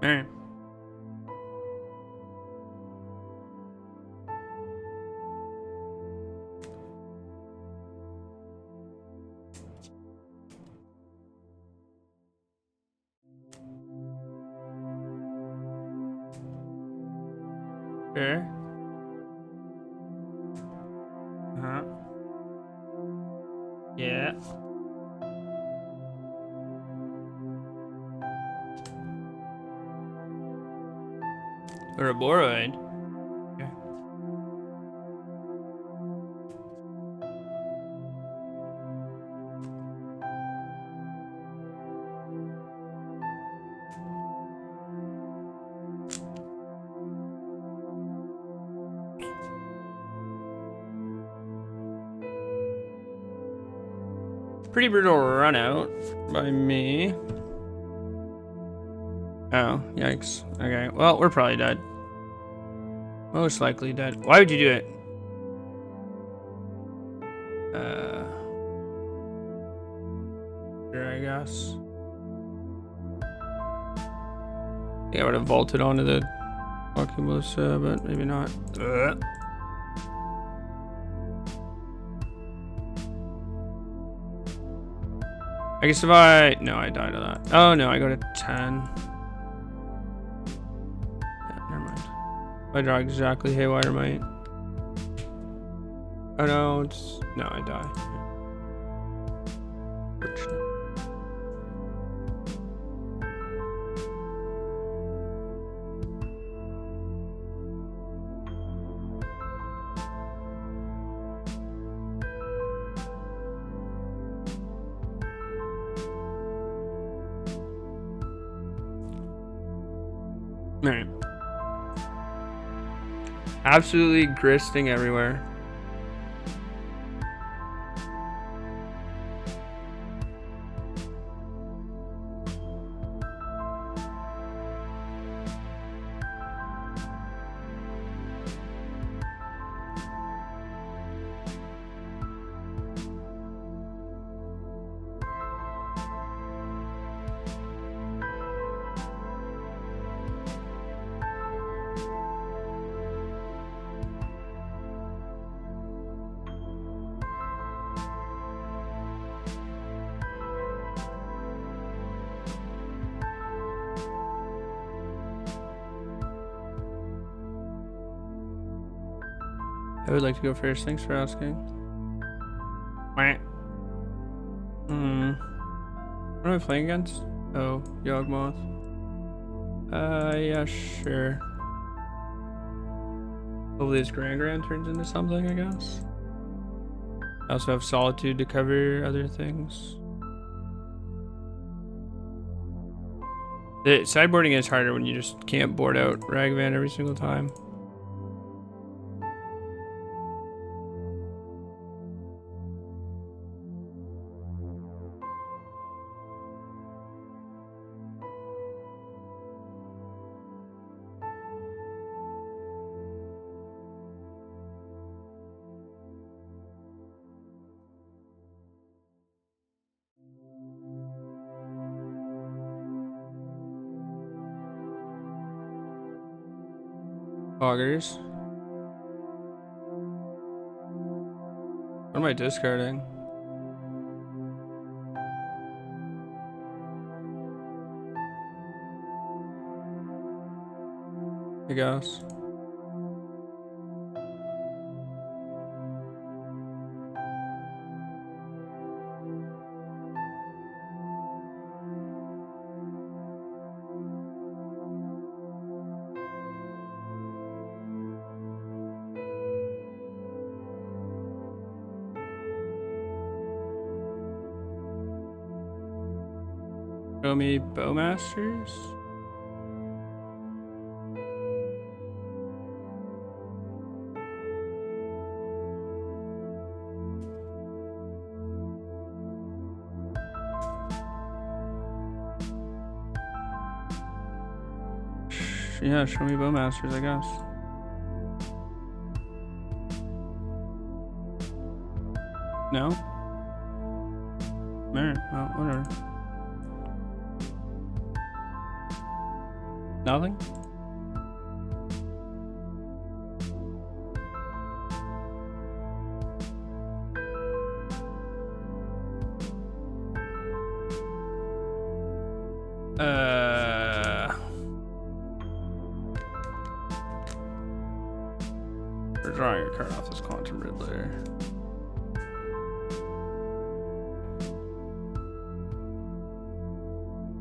Alright. Sure. Uh-huh. Yeah. Or a Boroid. Okay. Pretty brutal run out by me. Oh, yikes. Okay, well, we're probably dead. Most likely dead. Why would you do it? Sure, I guess. Yeah, I would have vaulted onto the Oculus, but maybe not. I guess if I... No, I died of that. Oh, no, I go to 10. I draw exactly Haywire Might. Oh no, it's... No, I die. Alright. Absolutely gristing everywhere. I would like to go first. Thanks for asking. What am I playing against? Oh, Yawgmoth. Yeah, sure. Hopefully this Grand turns into something, I guess. I also have Solitude to cover other things. The sideboarding is harder when you just can't board out Ragavan every single time. Augers. What am I discarding? I guess. Show me Bowmasters. Yeah, show me Bowmasters, I guess. No? Alright, well, whatever. Nothing? We're drawing a card off this Quantum Riddler.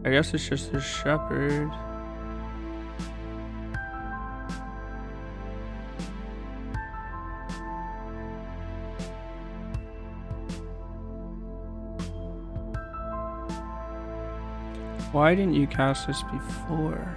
I guess it's just his shepherd. Why didn't you cast this before?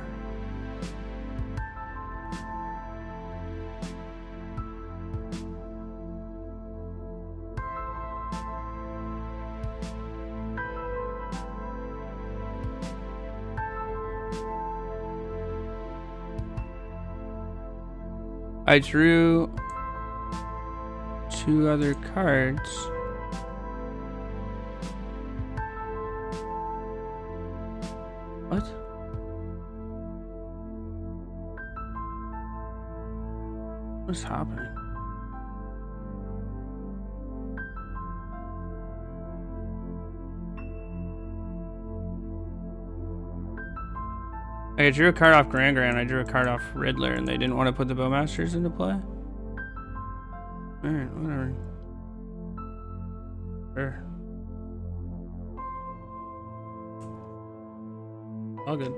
I drew 2 other cards. What? What's happening? I drew a card off Grand, I drew a card off Riddler, and they didn't want to put the Bowmasters into play? Alright, whatever. Sure. All good.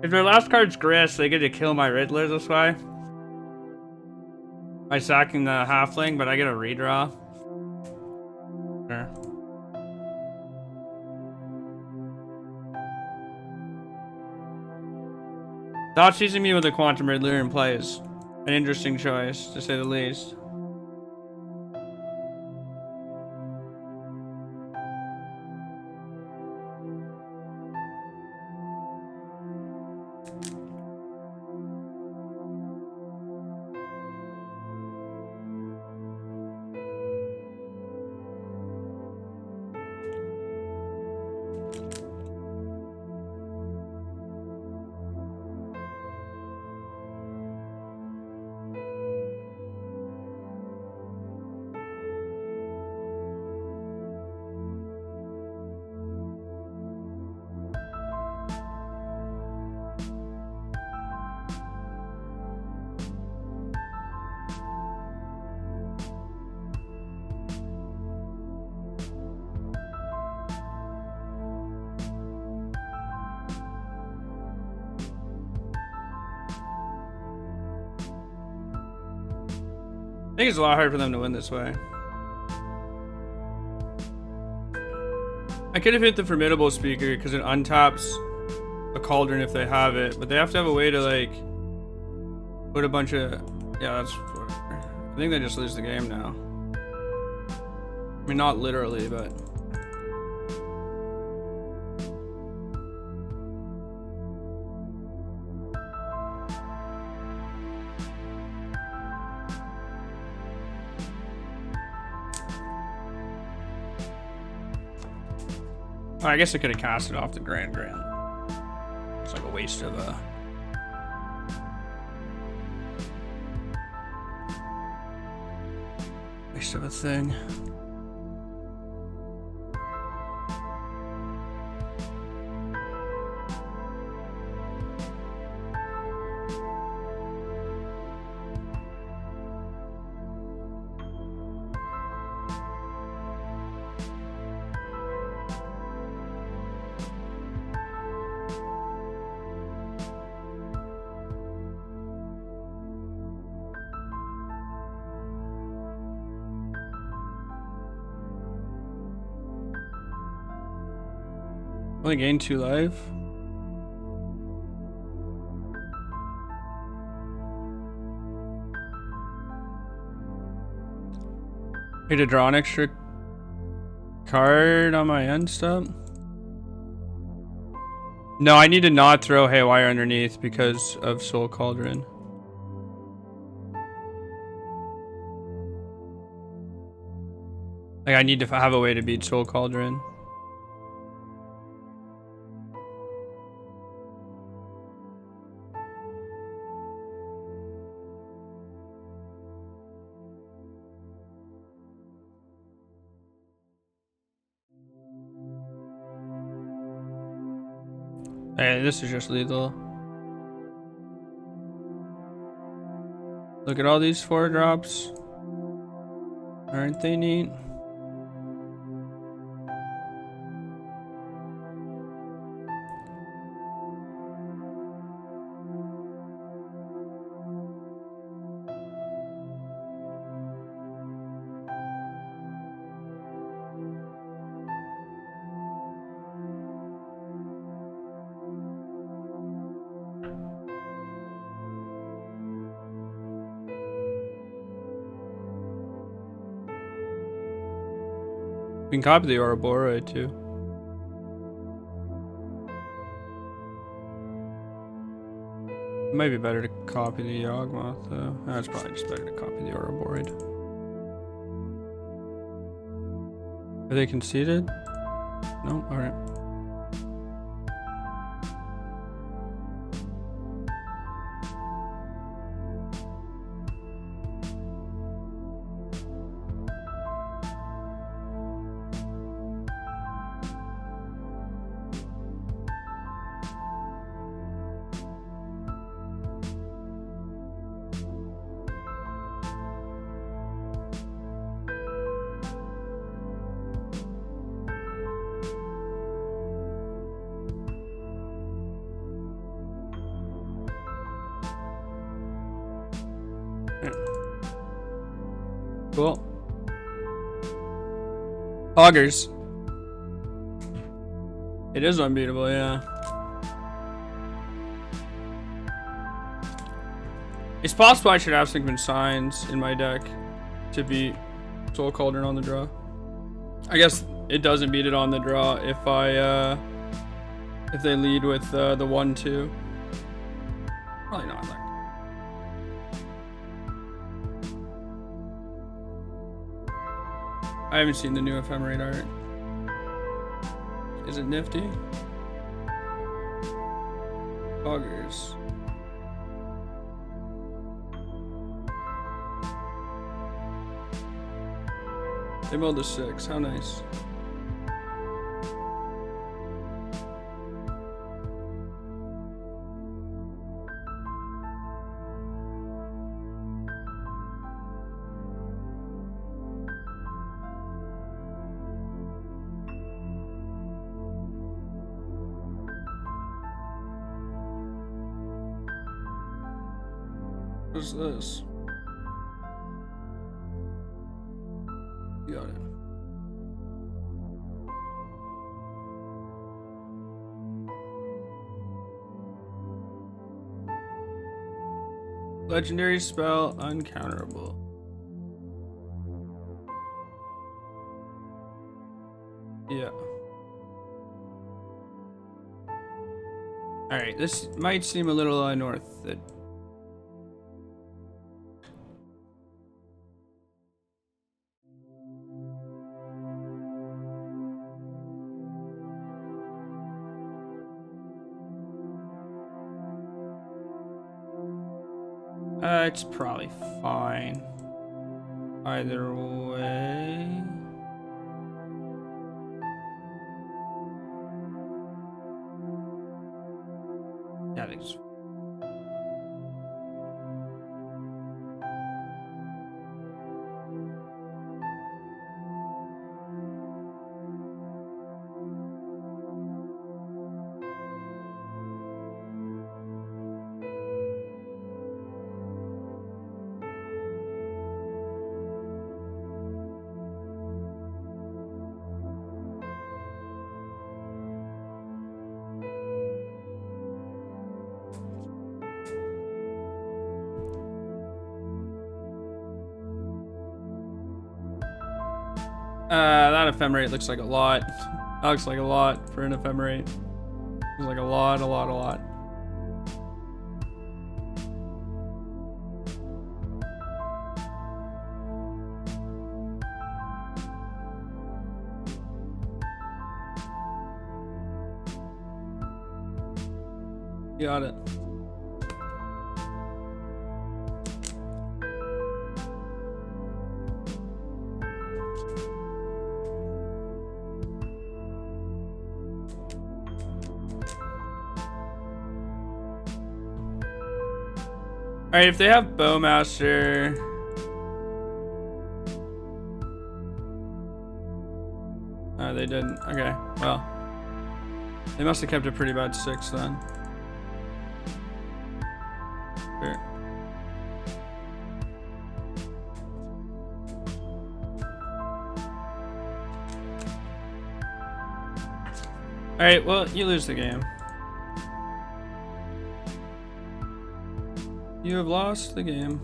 If their last card's Grist, they get to kill my Riddler this way. By sacking the halfling, but I get a redraw. Sure. Thought choosing me with a Quantum Riddler in play is an interesting choice, to say the least. think it's a lot harder for them to win this way. I could have hit the formidable speaker because it untaps a cauldron if they have it, but they have to have a way to like put a bunch of, yeah, that's whatever. I think they just lose the game now. I mean, not literally, but oh, I guess I could have cast it off the Grand. It's like a waste of a. Waste of a thing. Only gained 2 life. Need to draw an extra card on my end step. No, I need to not throw Haywire underneath because of Soul Cauldron. Like I need to have a way to beat Soul Cauldron. Hey, this is just lethal. Look at all these 4 drops. Aren't they neat? We can copy the Ouroboros too. It might be better to copy the Yawgmoth though. It's probably just better to copy the Ouroboros. Are they conceded? No? Alright. Cool. Augers. It is unbeatable, yeah. It's possible I should have some signs in my deck to beat Soul Cauldron on the draw. I guess it doesn't beat it on the draw if if they lead with the 1-2. Probably not. I haven't seen the new Ephemerate art. Is it nifty? Augers. They milled a 6. How nice. What's this? Got it. Legendary spell uncounterable. Yeah. Alright, this might seem a little unorthodox. It's probably fine. Either way. Yeah, I think it's... that ephemerate looks like a lot. That looks like a lot for an ephemerate. Looks like a lot. Got it. Alright, if they have Bowmaster... Oh, they didn't. Okay, well. They must have kept a pretty bad 6 then. Sure. Alright, well, you lose the game. You have lost the game.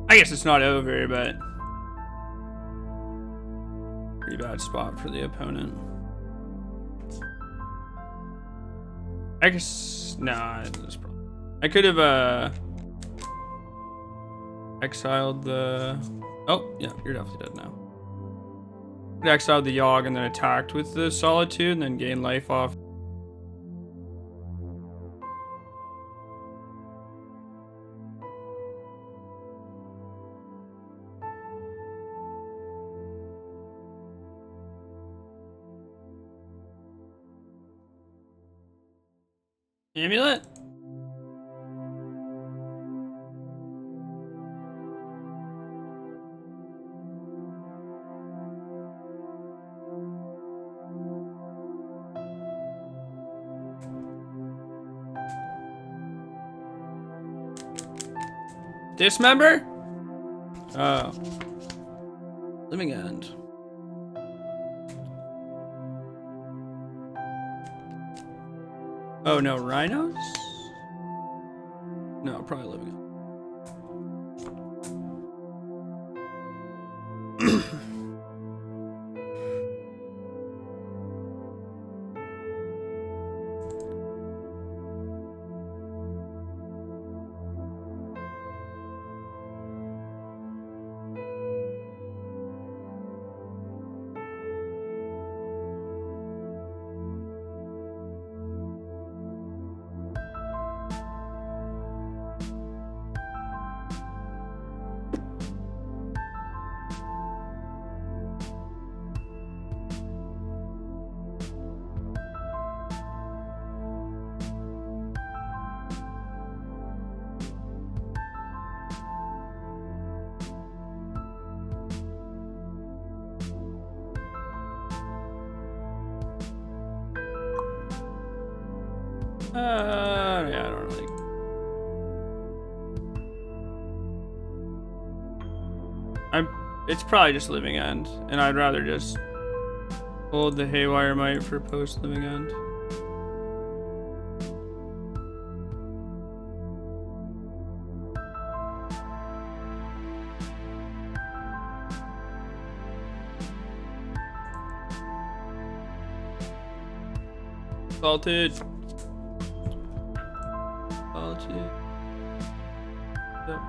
I guess it's not over, but pretty bad spot for the opponent. I guess nah. I could have exiled the. Oh yeah, you're definitely dead now. Could have exiled the Yawg and then attacked with the Solitude and then gain life off. Amulet? Dismember? Oh. Living End. Oh no, rhinos? No, probably Living End. Yeah, I don't really. It's probably just living end, and I'd rather just hold the Haywire Might for post living end. Salted. Salted. Yep.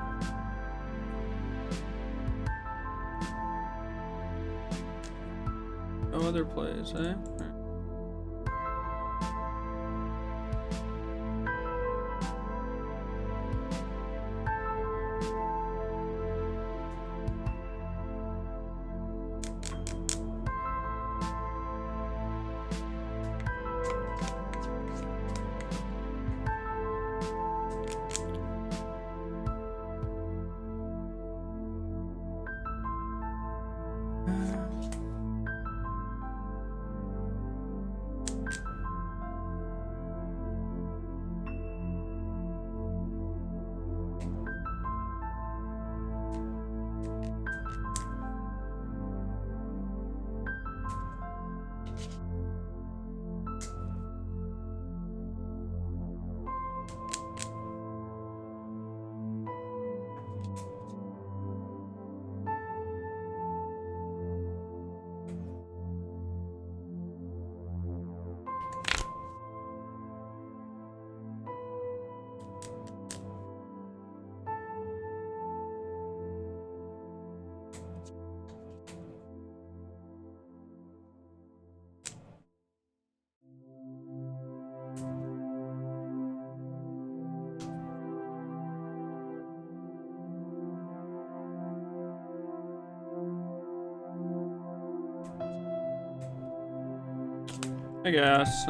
No other plays, eh? I guess.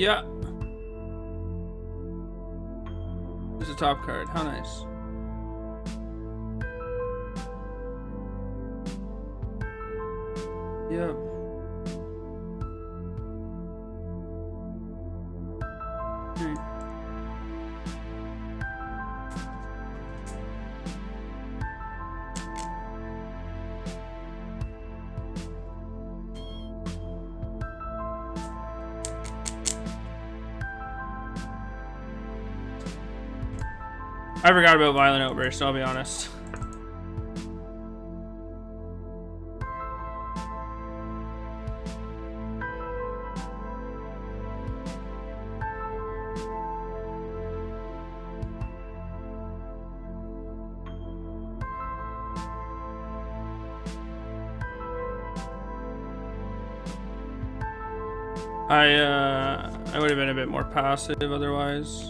Yeah. There's a top card. How nice. Yep. I forgot about Violent Outburst, I'll be honest. I would have been a bit more passive otherwise.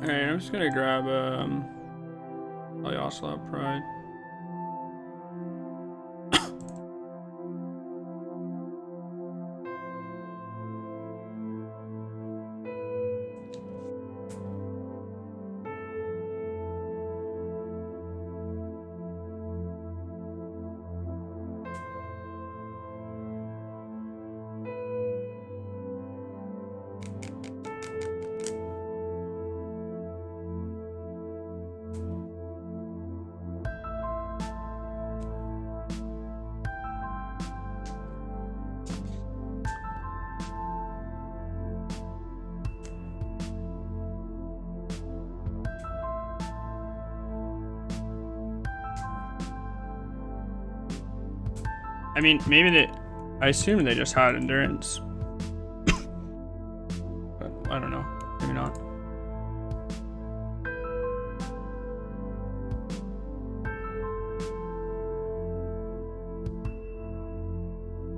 Alright, I'm just gonna grab I also have pride. I mean, maybe I assume they just had endurance. But I don't know. Maybe not.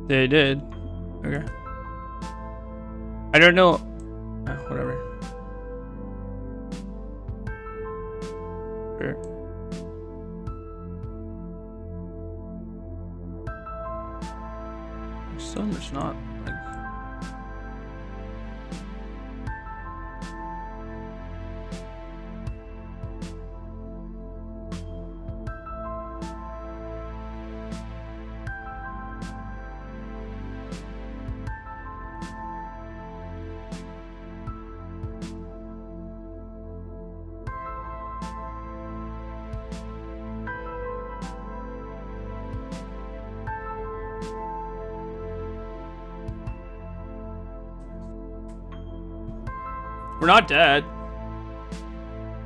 They did. Okay. I don't know. Whatever. Sure. Some it's not like we're not dead.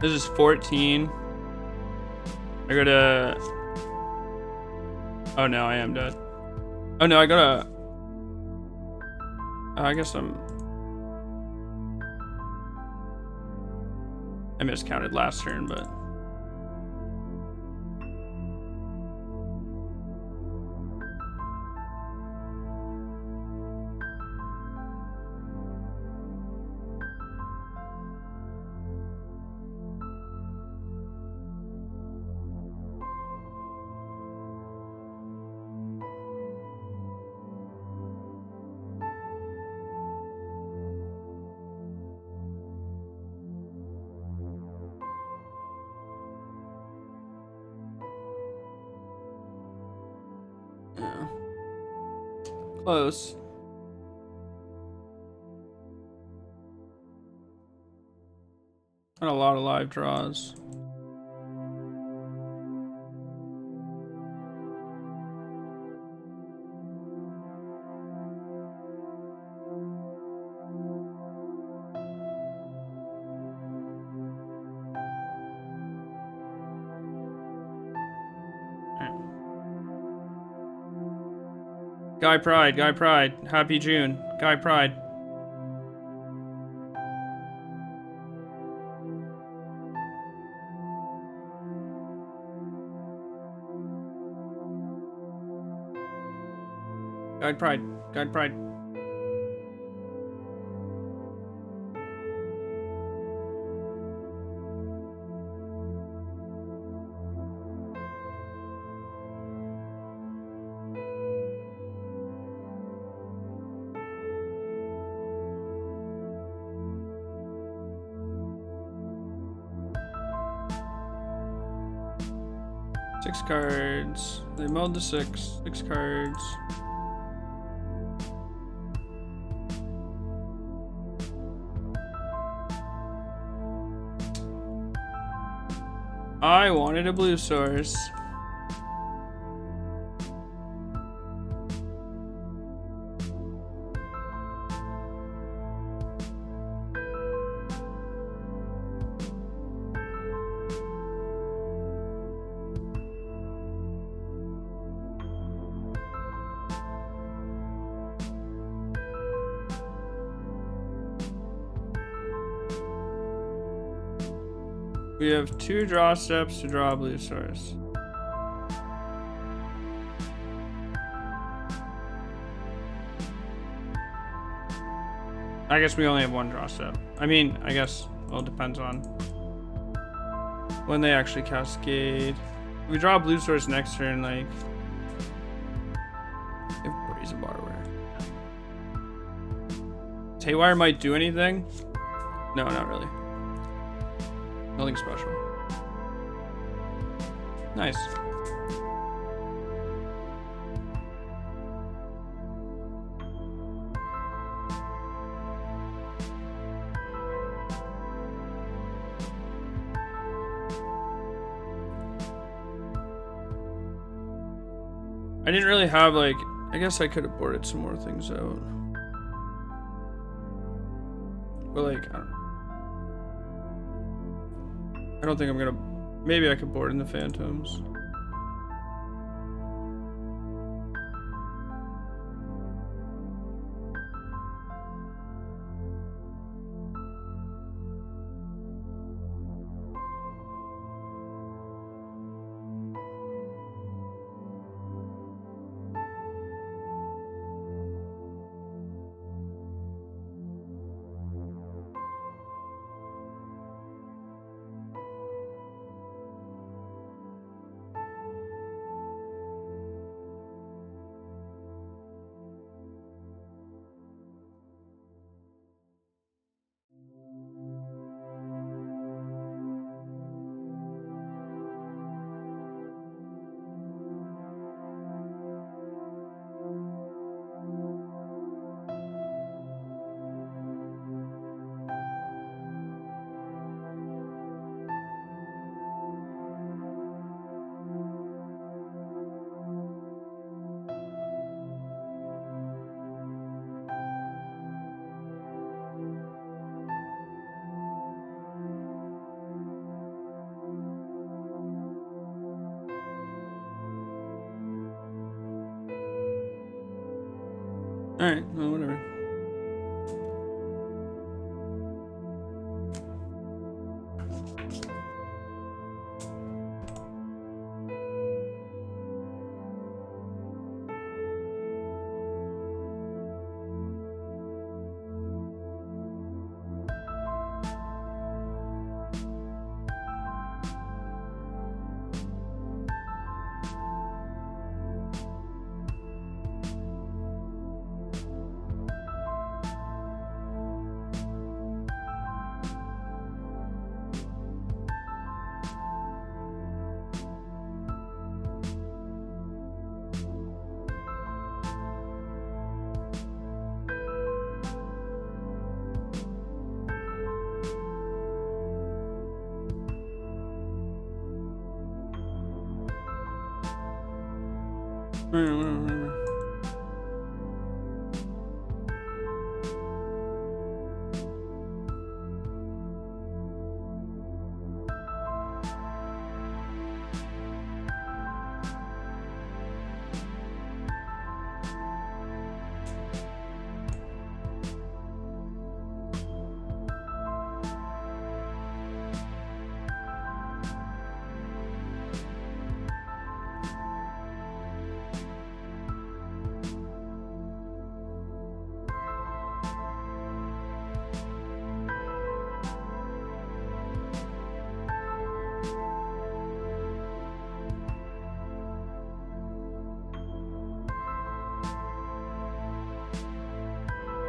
This is 14. I gotta... Oh no, I am dead. Oh no, I gotta... I guess I miscounted last turn, but... Close. Got a lot of live draws. Guy Pride, Guy Pride. Happy June. Guy Pride. Guide Pride. Guide Pride. Six cards. They milled to six. Six cards. I wanted a blue source. We have 2 draw steps to draw a blue source. I guess we only have 1 draw step. I mean, I guess Well, it depends on when they actually cascade. If we draw a blue source next turn, like if Brazen Borrower. Haywire might do anything. No, not really. Nothing special. Nice. I didn't really have like, I guess I could have boarded some more things out. But like, I don't think I'm gonna, maybe I could board in the Phantoms. Alright, well, whatever. Whatever.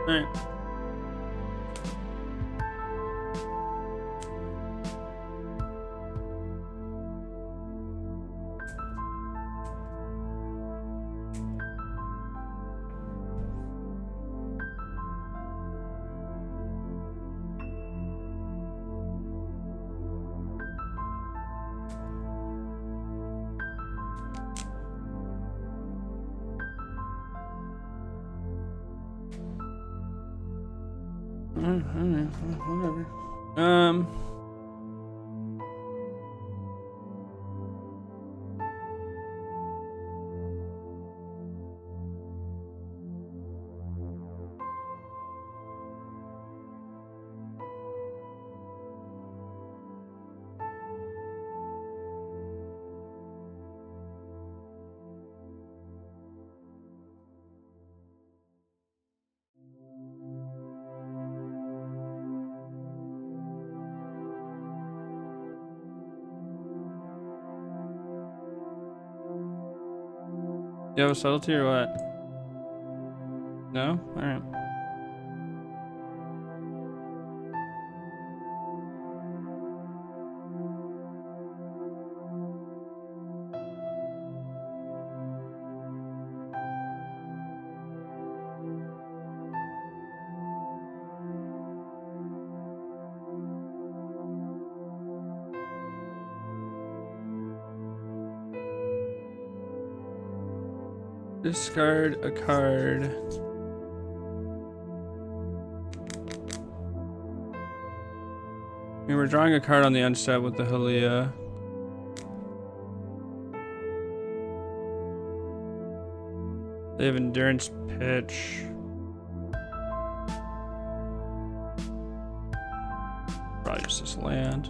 Alright. Whatever. You have a subtlety or what? No? Alright. Discard a card. I mean, we're drawing a card on the unset with the Halia. They have Endurance Pitch. Probably just this land.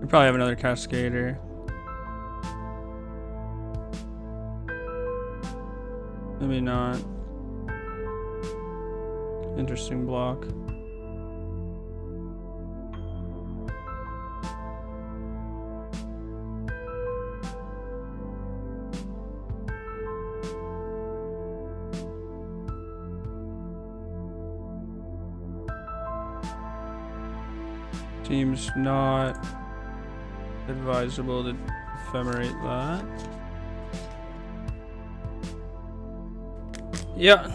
We probably have another Cascader. Maybe not. Interesting block. Seems not advisable to ephemerate that. Yeah.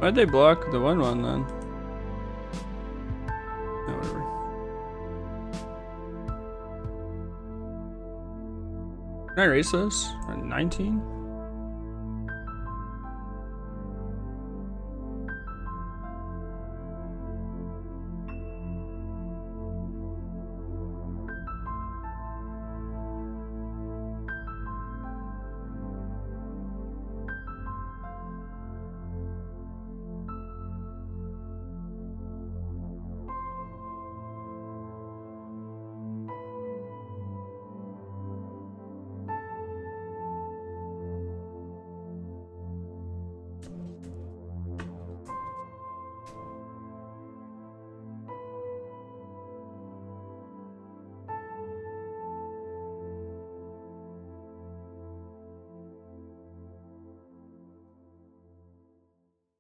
Why'd they block the 1/1 then? Oh, whatever. Can I erase this? 19?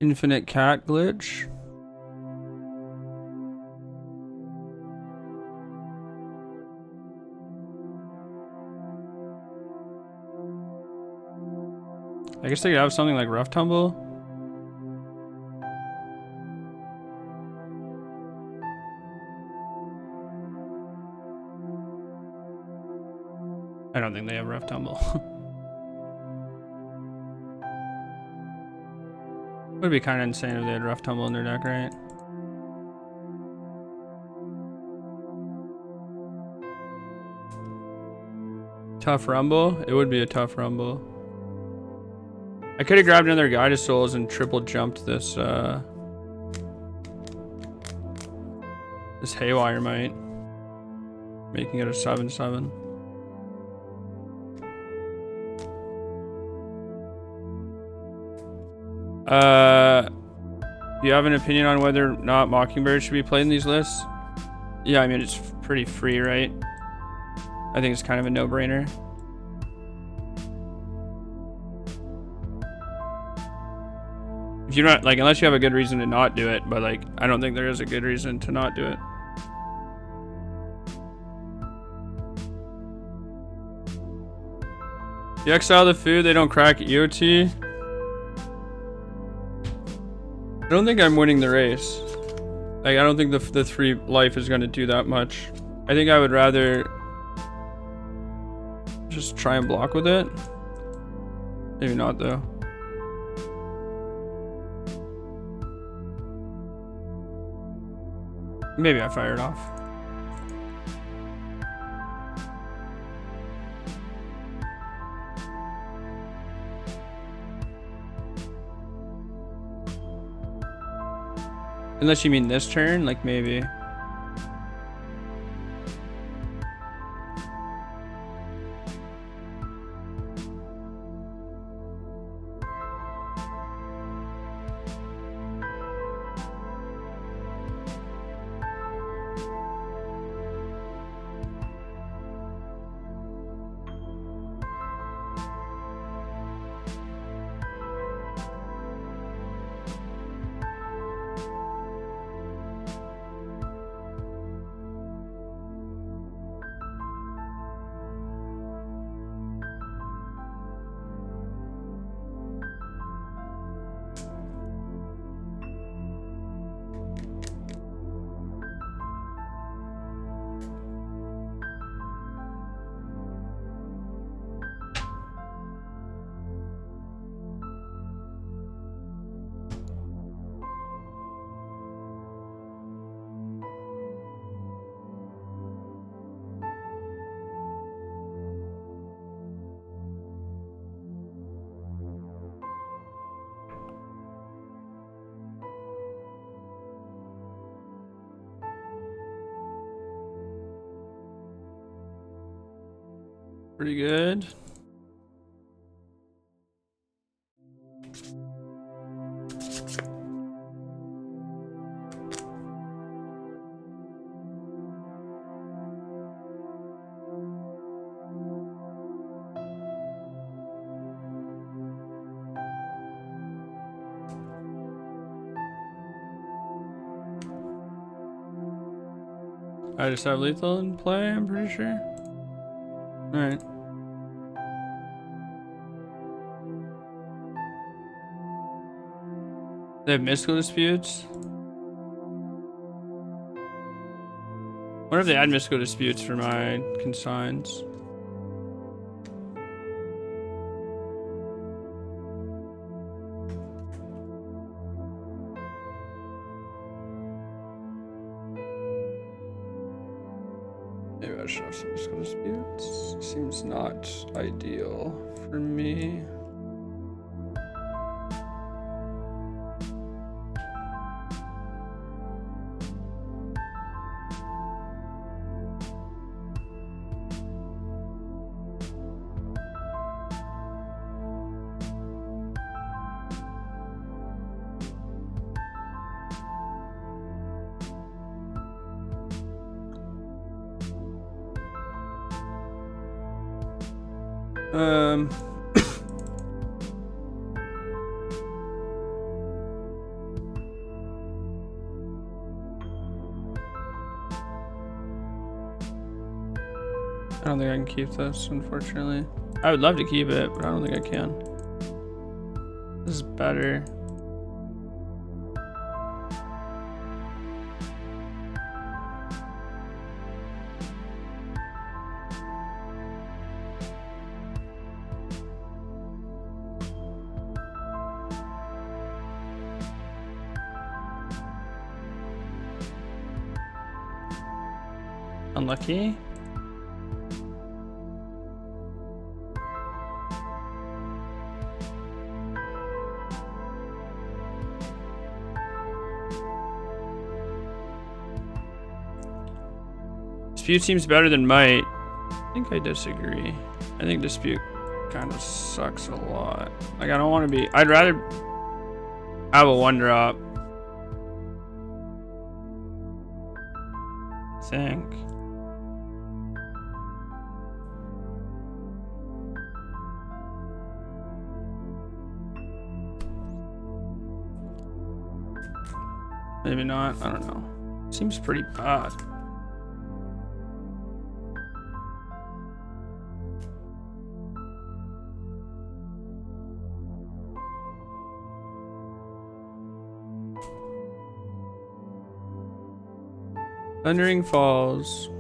Infinite cat glitch. I guess they could have something like Rough Tumble. I don't think they have Rough Tumble. Would be kind of insane if they had Rough Tumble in their deck, right? Tough Rumble? It would be a tough Rumble. I could have grabbed another Guide of Souls and triple jumped this this Haywire Might, making it a 7/7. Do you have an opinion on whether or not Mockingbird should be played in these lists? Yeah, I mean, it's pretty free, right? I think it's kind of a no-brainer. If you're not, like, unless you have a good reason to not do it, but, like, I don't think there is a good reason to not do it. You exile the food, they don't crack EOT. I don't think I'm winning the race. Like, I don't think the 3 life is going to do that much. I think I would rather just try and block with it. Maybe not, though. Maybe I fired off. Unless you mean this turn, like maybe. Pretty good. I just have lethal in play, I'm pretty sure. Alright. They have mystical disputes? What if they add mystical disputes for my consigns? Maybe I should have some mystical disputes. Seems not ideal for me. I don't think I can keep this, unfortunately. I would love to keep it, but I don't think I can. This is better. Unlucky. Dispute seems better than might. I think I disagree. I think dispute kind of sucks a lot. Like, I don't want to be... I'd rather have a 1-drop. I think. Maybe not. I don't know. Seems pretty bad. Thundering Falls.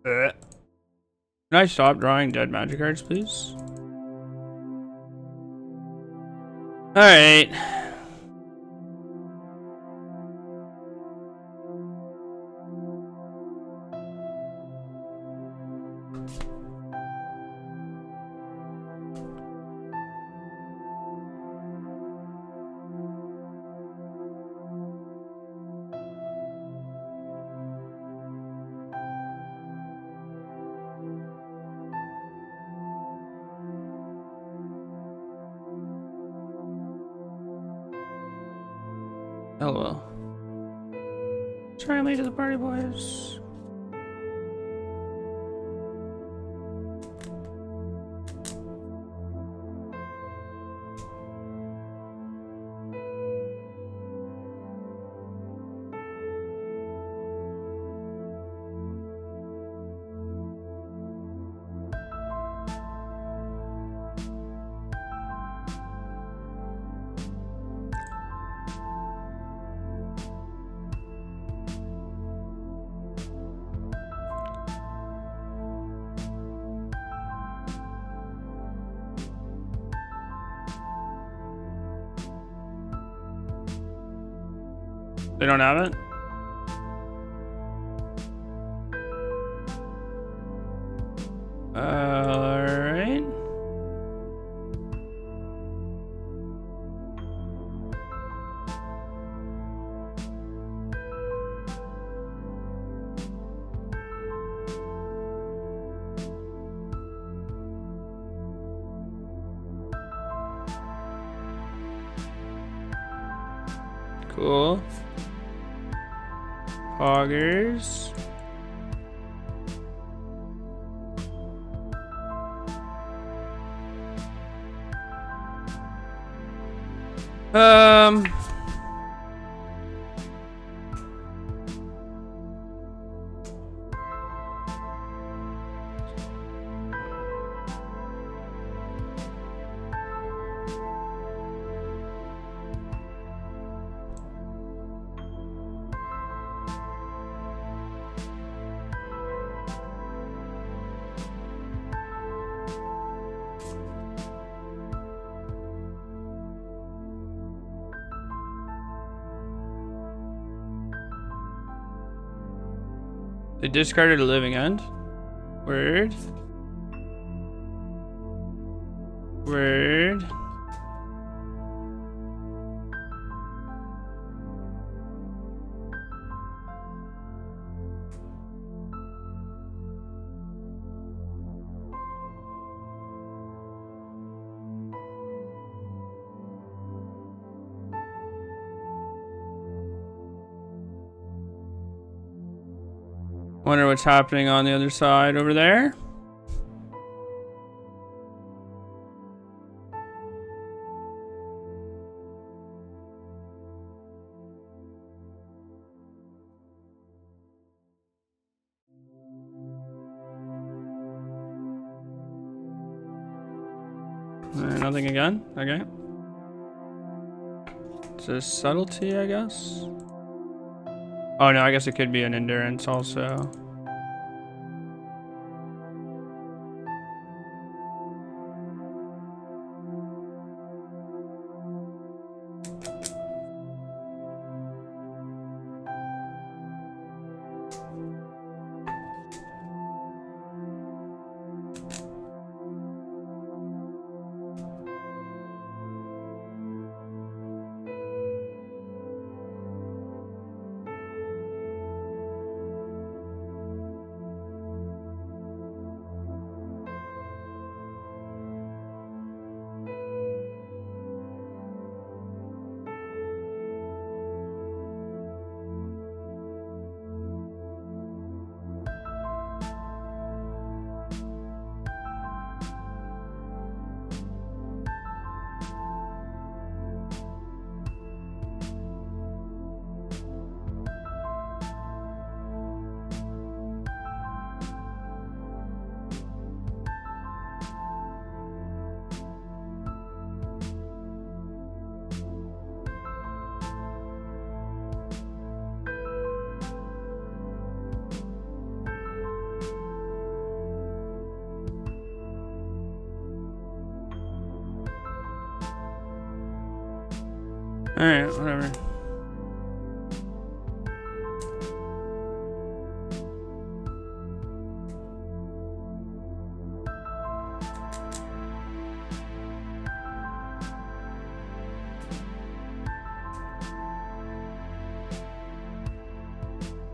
Can I stop drawing dead magic cards, please? Alright. LOL. Try and lead to the party, boys. They don't have it? Alright. Cool. Poggers. They discarded a living end. Word. Word. Wonder what's happening on the other side over there. Nothing again? Okay. It's a subtlety, I guess. Oh no, I guess it could be an endurance also. Alright, whatever.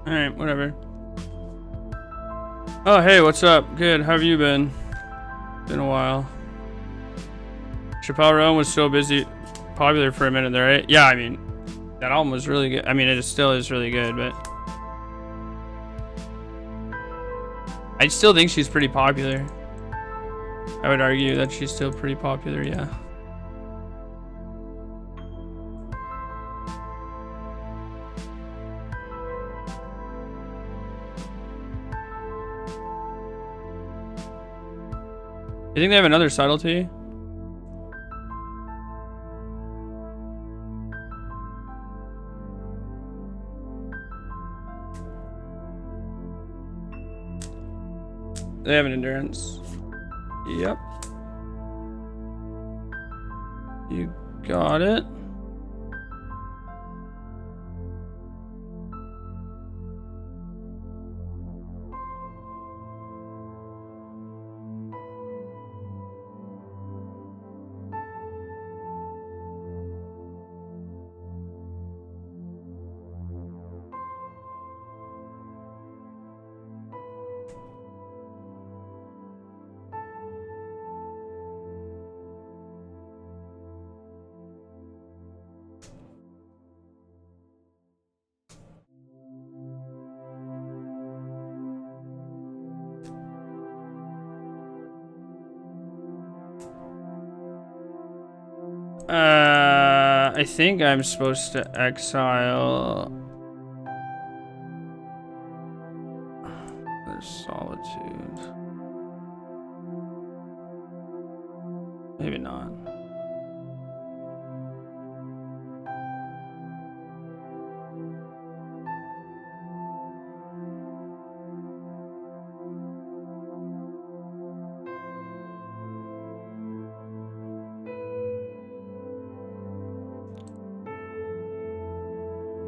Alright, whatever. Oh, hey, what's up? Good, how have you been? Been a while. Chappelle Roan was so popular for a minute there, right? Yeah, I mean, that album was really good. I mean, it still is really good, but I still think she's pretty popular. I would argue that she's still pretty popular, yeah. You think they have another subtlety? They have an endurance. Yep. You got it. I think I'm supposed to exile their solitude. Maybe not.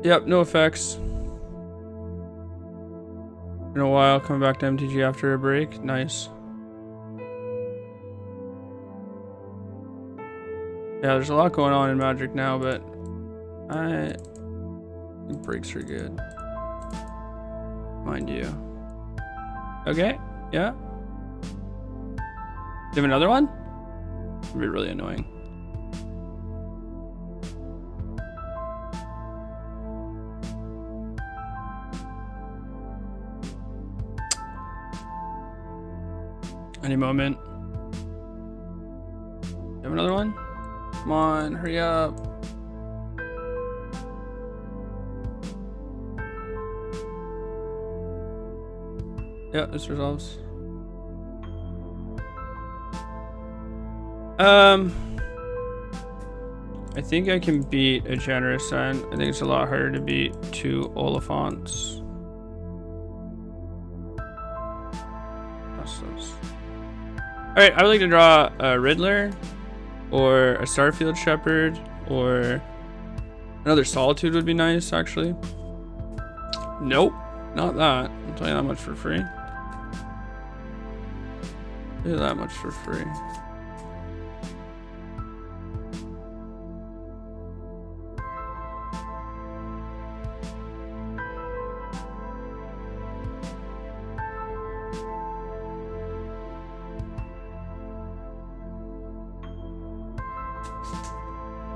Yep, no effects. In a while, coming back to MTG after a break. Nice. Yeah, there's a lot going on in Magic now, but I think breaks are good. Mind you. Okay, yeah. Do you have another one? It'd be really annoying. Any moment. You have another one? Come on, hurry up. Yeah, this resolves. I think I can beat a Generous End. I think it's a lot harder to beat 2 Oliphants. Alright, I would like to draw a Riddler, or a Starfield Shepherd, or another Solitude would be nice, actually. Nope, not that. I'll tell you that much for free. Tell you that much for free.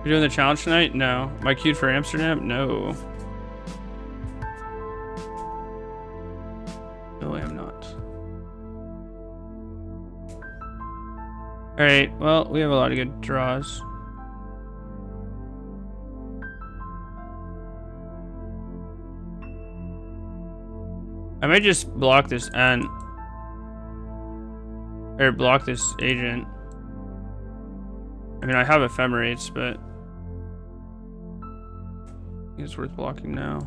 You're doing the challenge tonight? No. Am I queued for Amsterdam? No. No, I am not. Alright, well, we have a lot of good draws. I might just block this Ant. Or block this Agent. I mean, I have Ephemerates, but I think it's worth blocking now.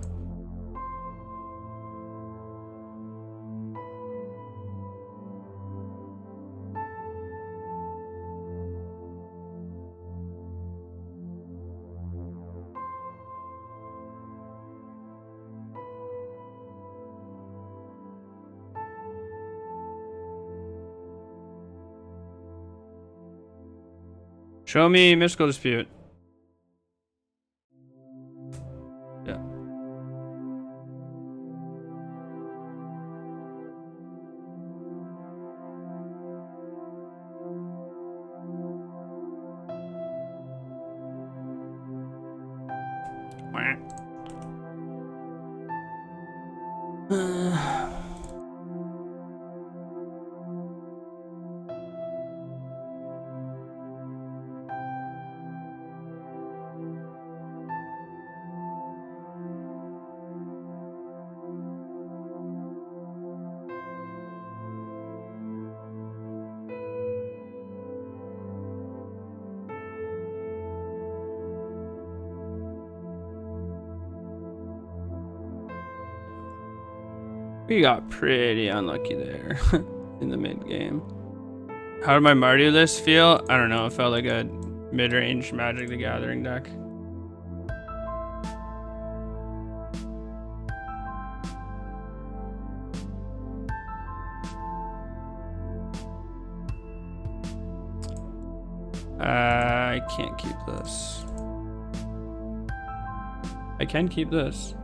Show me Mystical Dispute. Yeah. We got pretty unlucky there in the mid game. How did my Mardu list feel? I don't know. It felt like a mid-range Magic the Gathering deck. I can't keep this. I can keep this.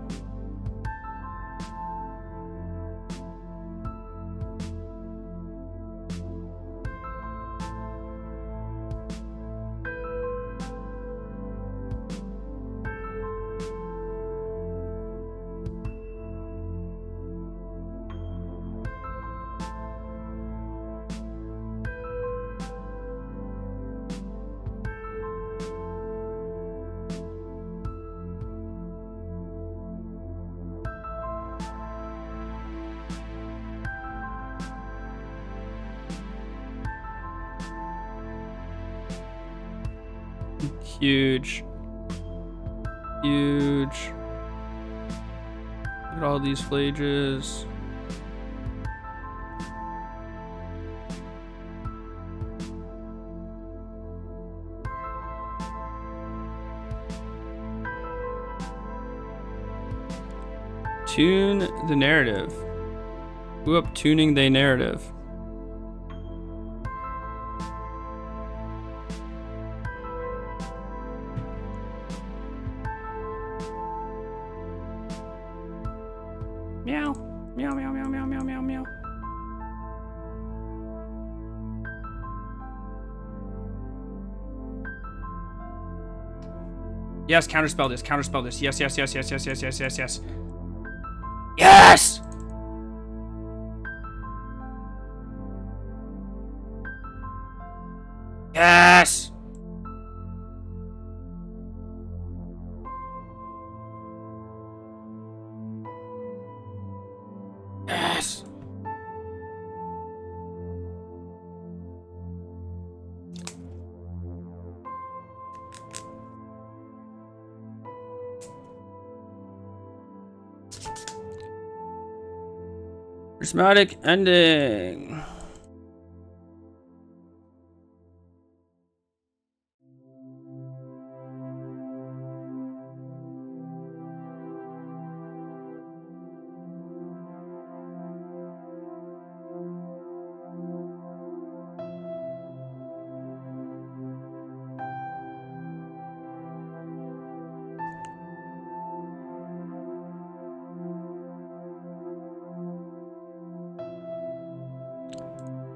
Huge. Huge. Look at all these Phlages. Tune the narrative. Who up tuning the narrative? Meow. Meow, meow, meow, meow, meow, meow, meow. Yes, counterspell this, counterspell this. Yes, yes, yes, yes, yes, yes, yes, yes, yes. Yes! Yes! Yes! Prismatic ending.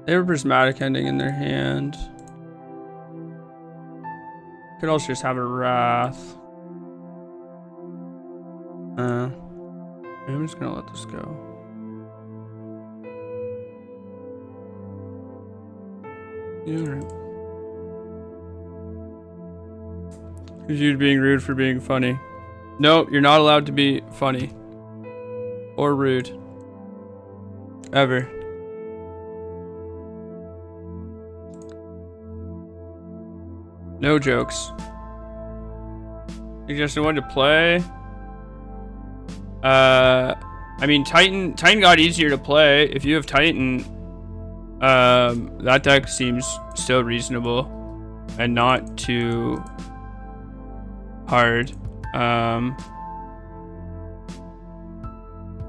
They have a prismatic ending in their hand. Could also just have a wrath. I'm just gonna let this go. Yeah, alright. Who's you being rude for being funny? No, you're not allowed to be funny. Or rude. Ever. No jokes. Suggestion one to play. I mean, Titan got easier to play. If you have Titan, that deck seems still reasonable and not too hard.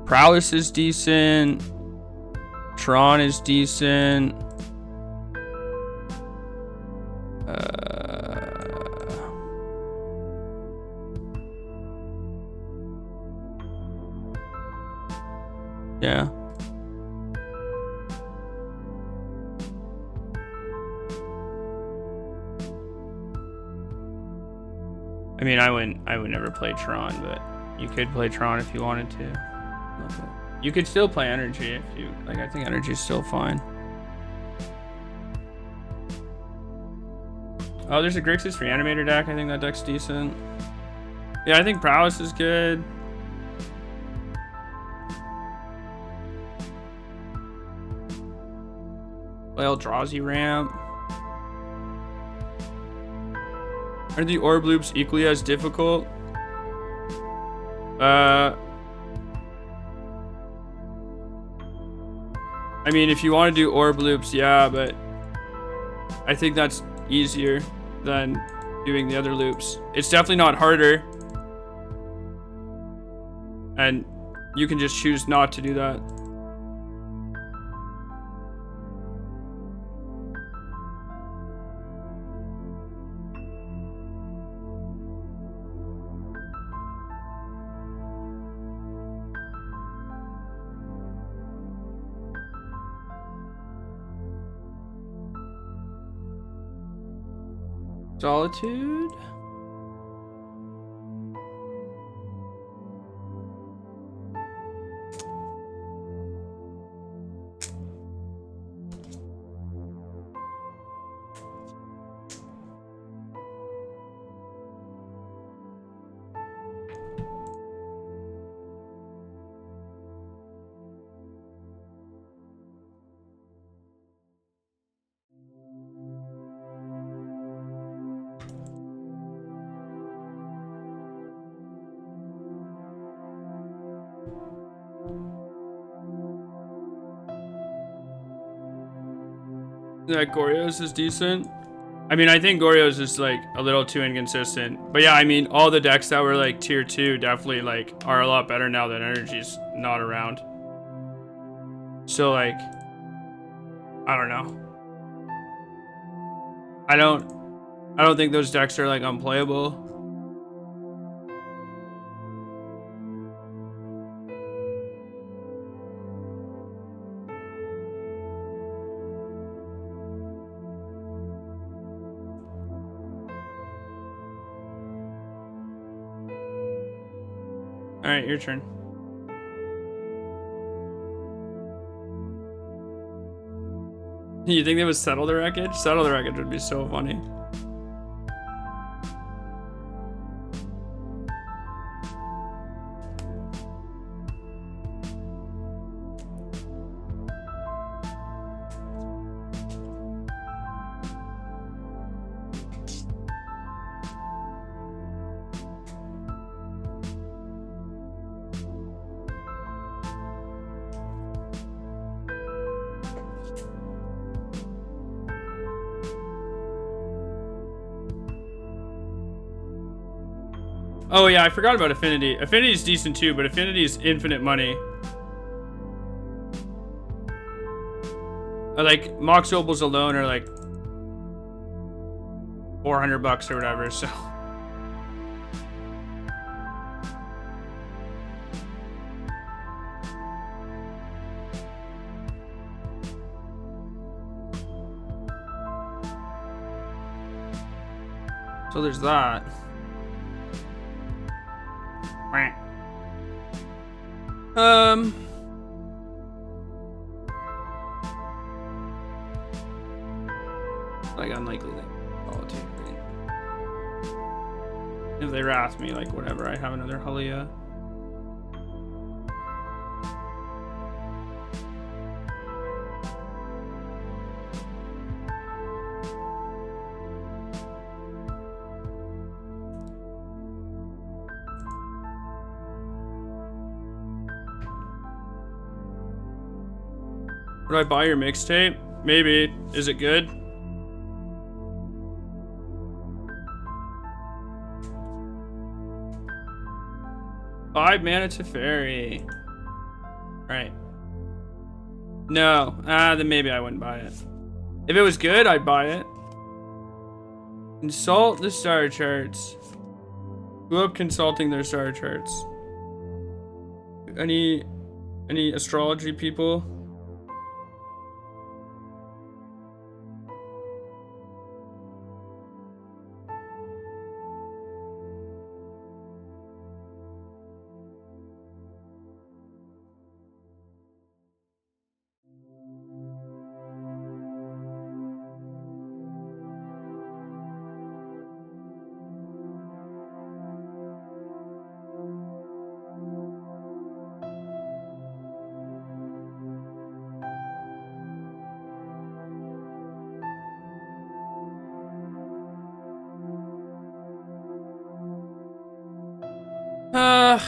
Prowess is decent. Tron is decent. I mean, I would never play Tron, but you could play Tron if you wanted to. You could still play Energy if you like. I think Energy is still fine. Oh, there's a Grixis Reanimator deck. I think that deck's decent. Yeah, I think Prowess is good. Well, Eldrazi ramp. Are the orb loops equally as difficult? I mean, if you want to do orb loops, yeah, but I think that's easier than doing the other loops. It's definitely not harder. And you can just choose not to do that. Solitude. Yeah, Goryo's is decent. I mean, I think Goryo's is like a little too inconsistent. But yeah, I mean, all the decks that were like tier 2 definitely like are a lot better now that Energy's not around. So like, I don't know. I don't think those decks are like unplayable. All right, your turn. You think they would settle the wreckage? Settle the wreckage would be so funny. Oh yeah, I forgot about Affinity. Affinity's decent too, but Affinity's infinite money. Like Mox Opals alone are like $400 or whatever, so. So there's that. Like unlikely thing. Politics. If they wrath me, like whatever, I have another Halia. Would I buy your mixtape? Maybe. Is it good? Five mana to fairy. Right. No. Then maybe I wouldn't buy it. If it was good, I'd buy it. Consult the star charts. Who up consulting their star charts? Any astrology people? Uh...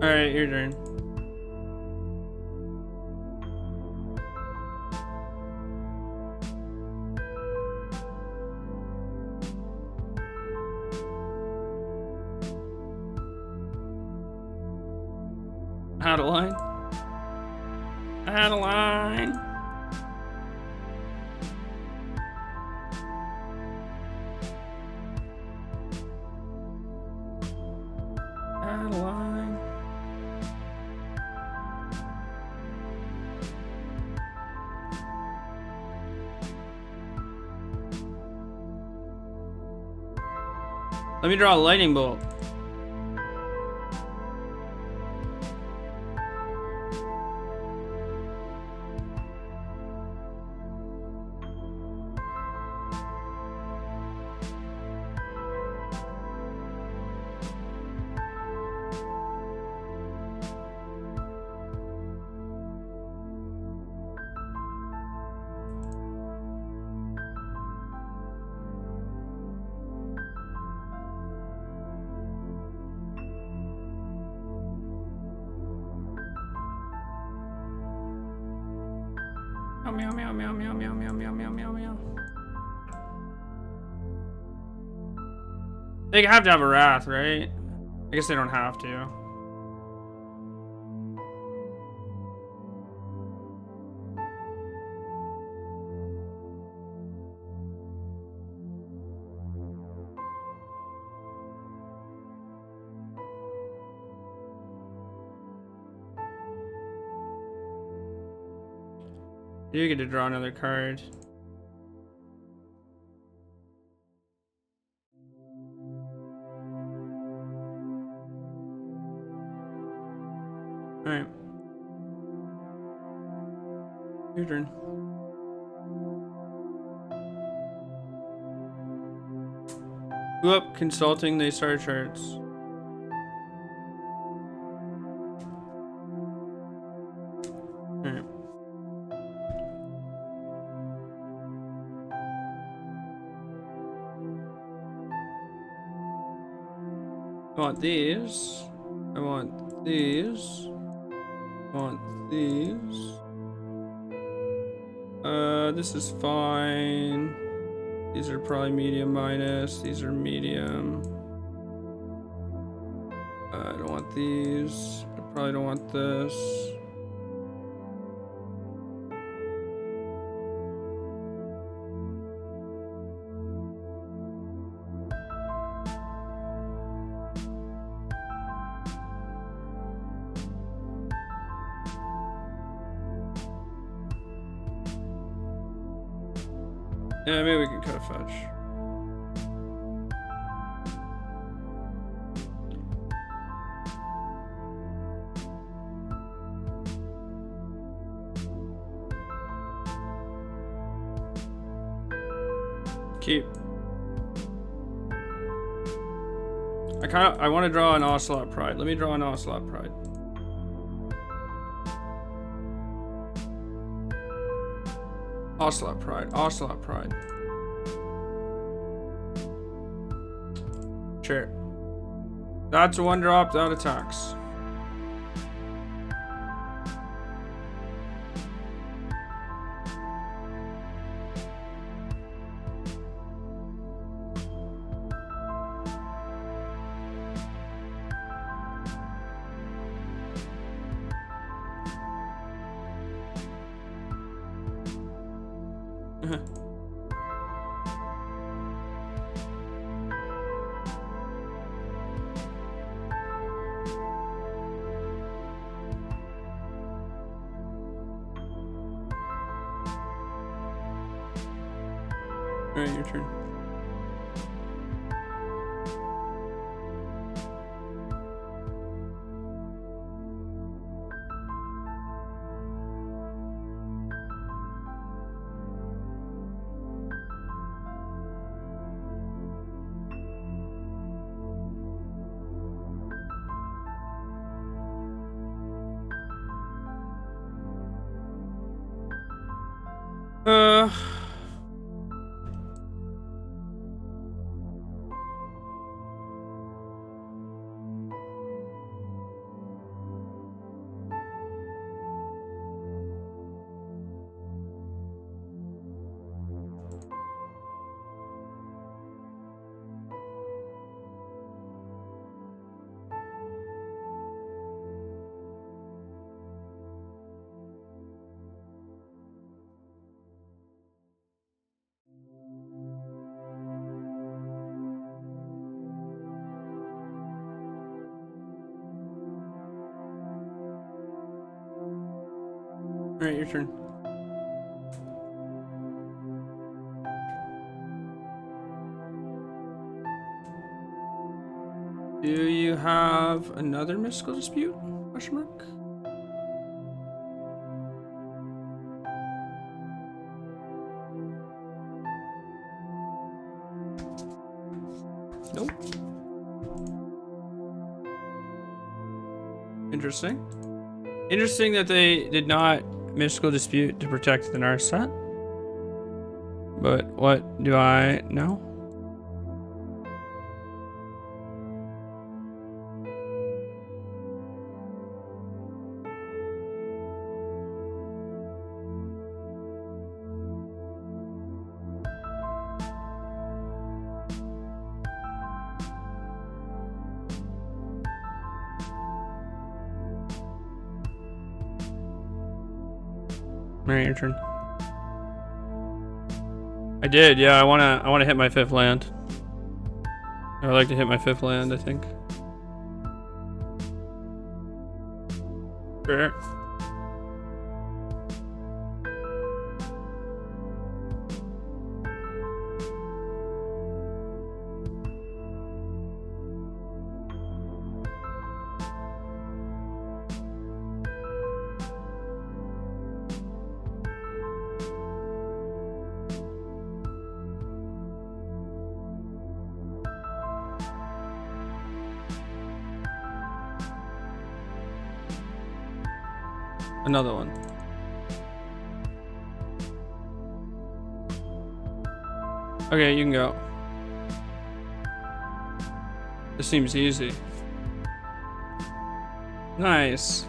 Alright, your turn. Adeline. Adeline. Adeline. Let me draw a lightning bolt. Meow, meow, meow, meow, meow, meow, meow, meow, meow, meow. They have to have a wrath, right? I guess they don't have to. You get to draw another card. Alright. Your turn. Go up consulting the star charts. Alright. I want these. I want these. I want these. This is fine. These are probably medium minus. These are medium. I don't want these. I probably don't want this. Yeah, maybe we can cut a fetch. Keep. I want to draw an Ocelot Pride. Let me draw an Ocelot Pride. Ocelot Pride. Ocelot Pride. Sure. That's a 1-drop that attacks. Uh-huh. Alright, your turn. Alright, your turn. Do you have another mystical dispute? Question mark? Nope. Interesting. Interesting that they did not mystical dispute to protect the Narset. But what do I know? Alright, your turn. I did, yeah. I wanna hit my 5th land. I would like to hit my 5th land, I think. Sure. Another one. Okay, you can go. This seems easy. Nice.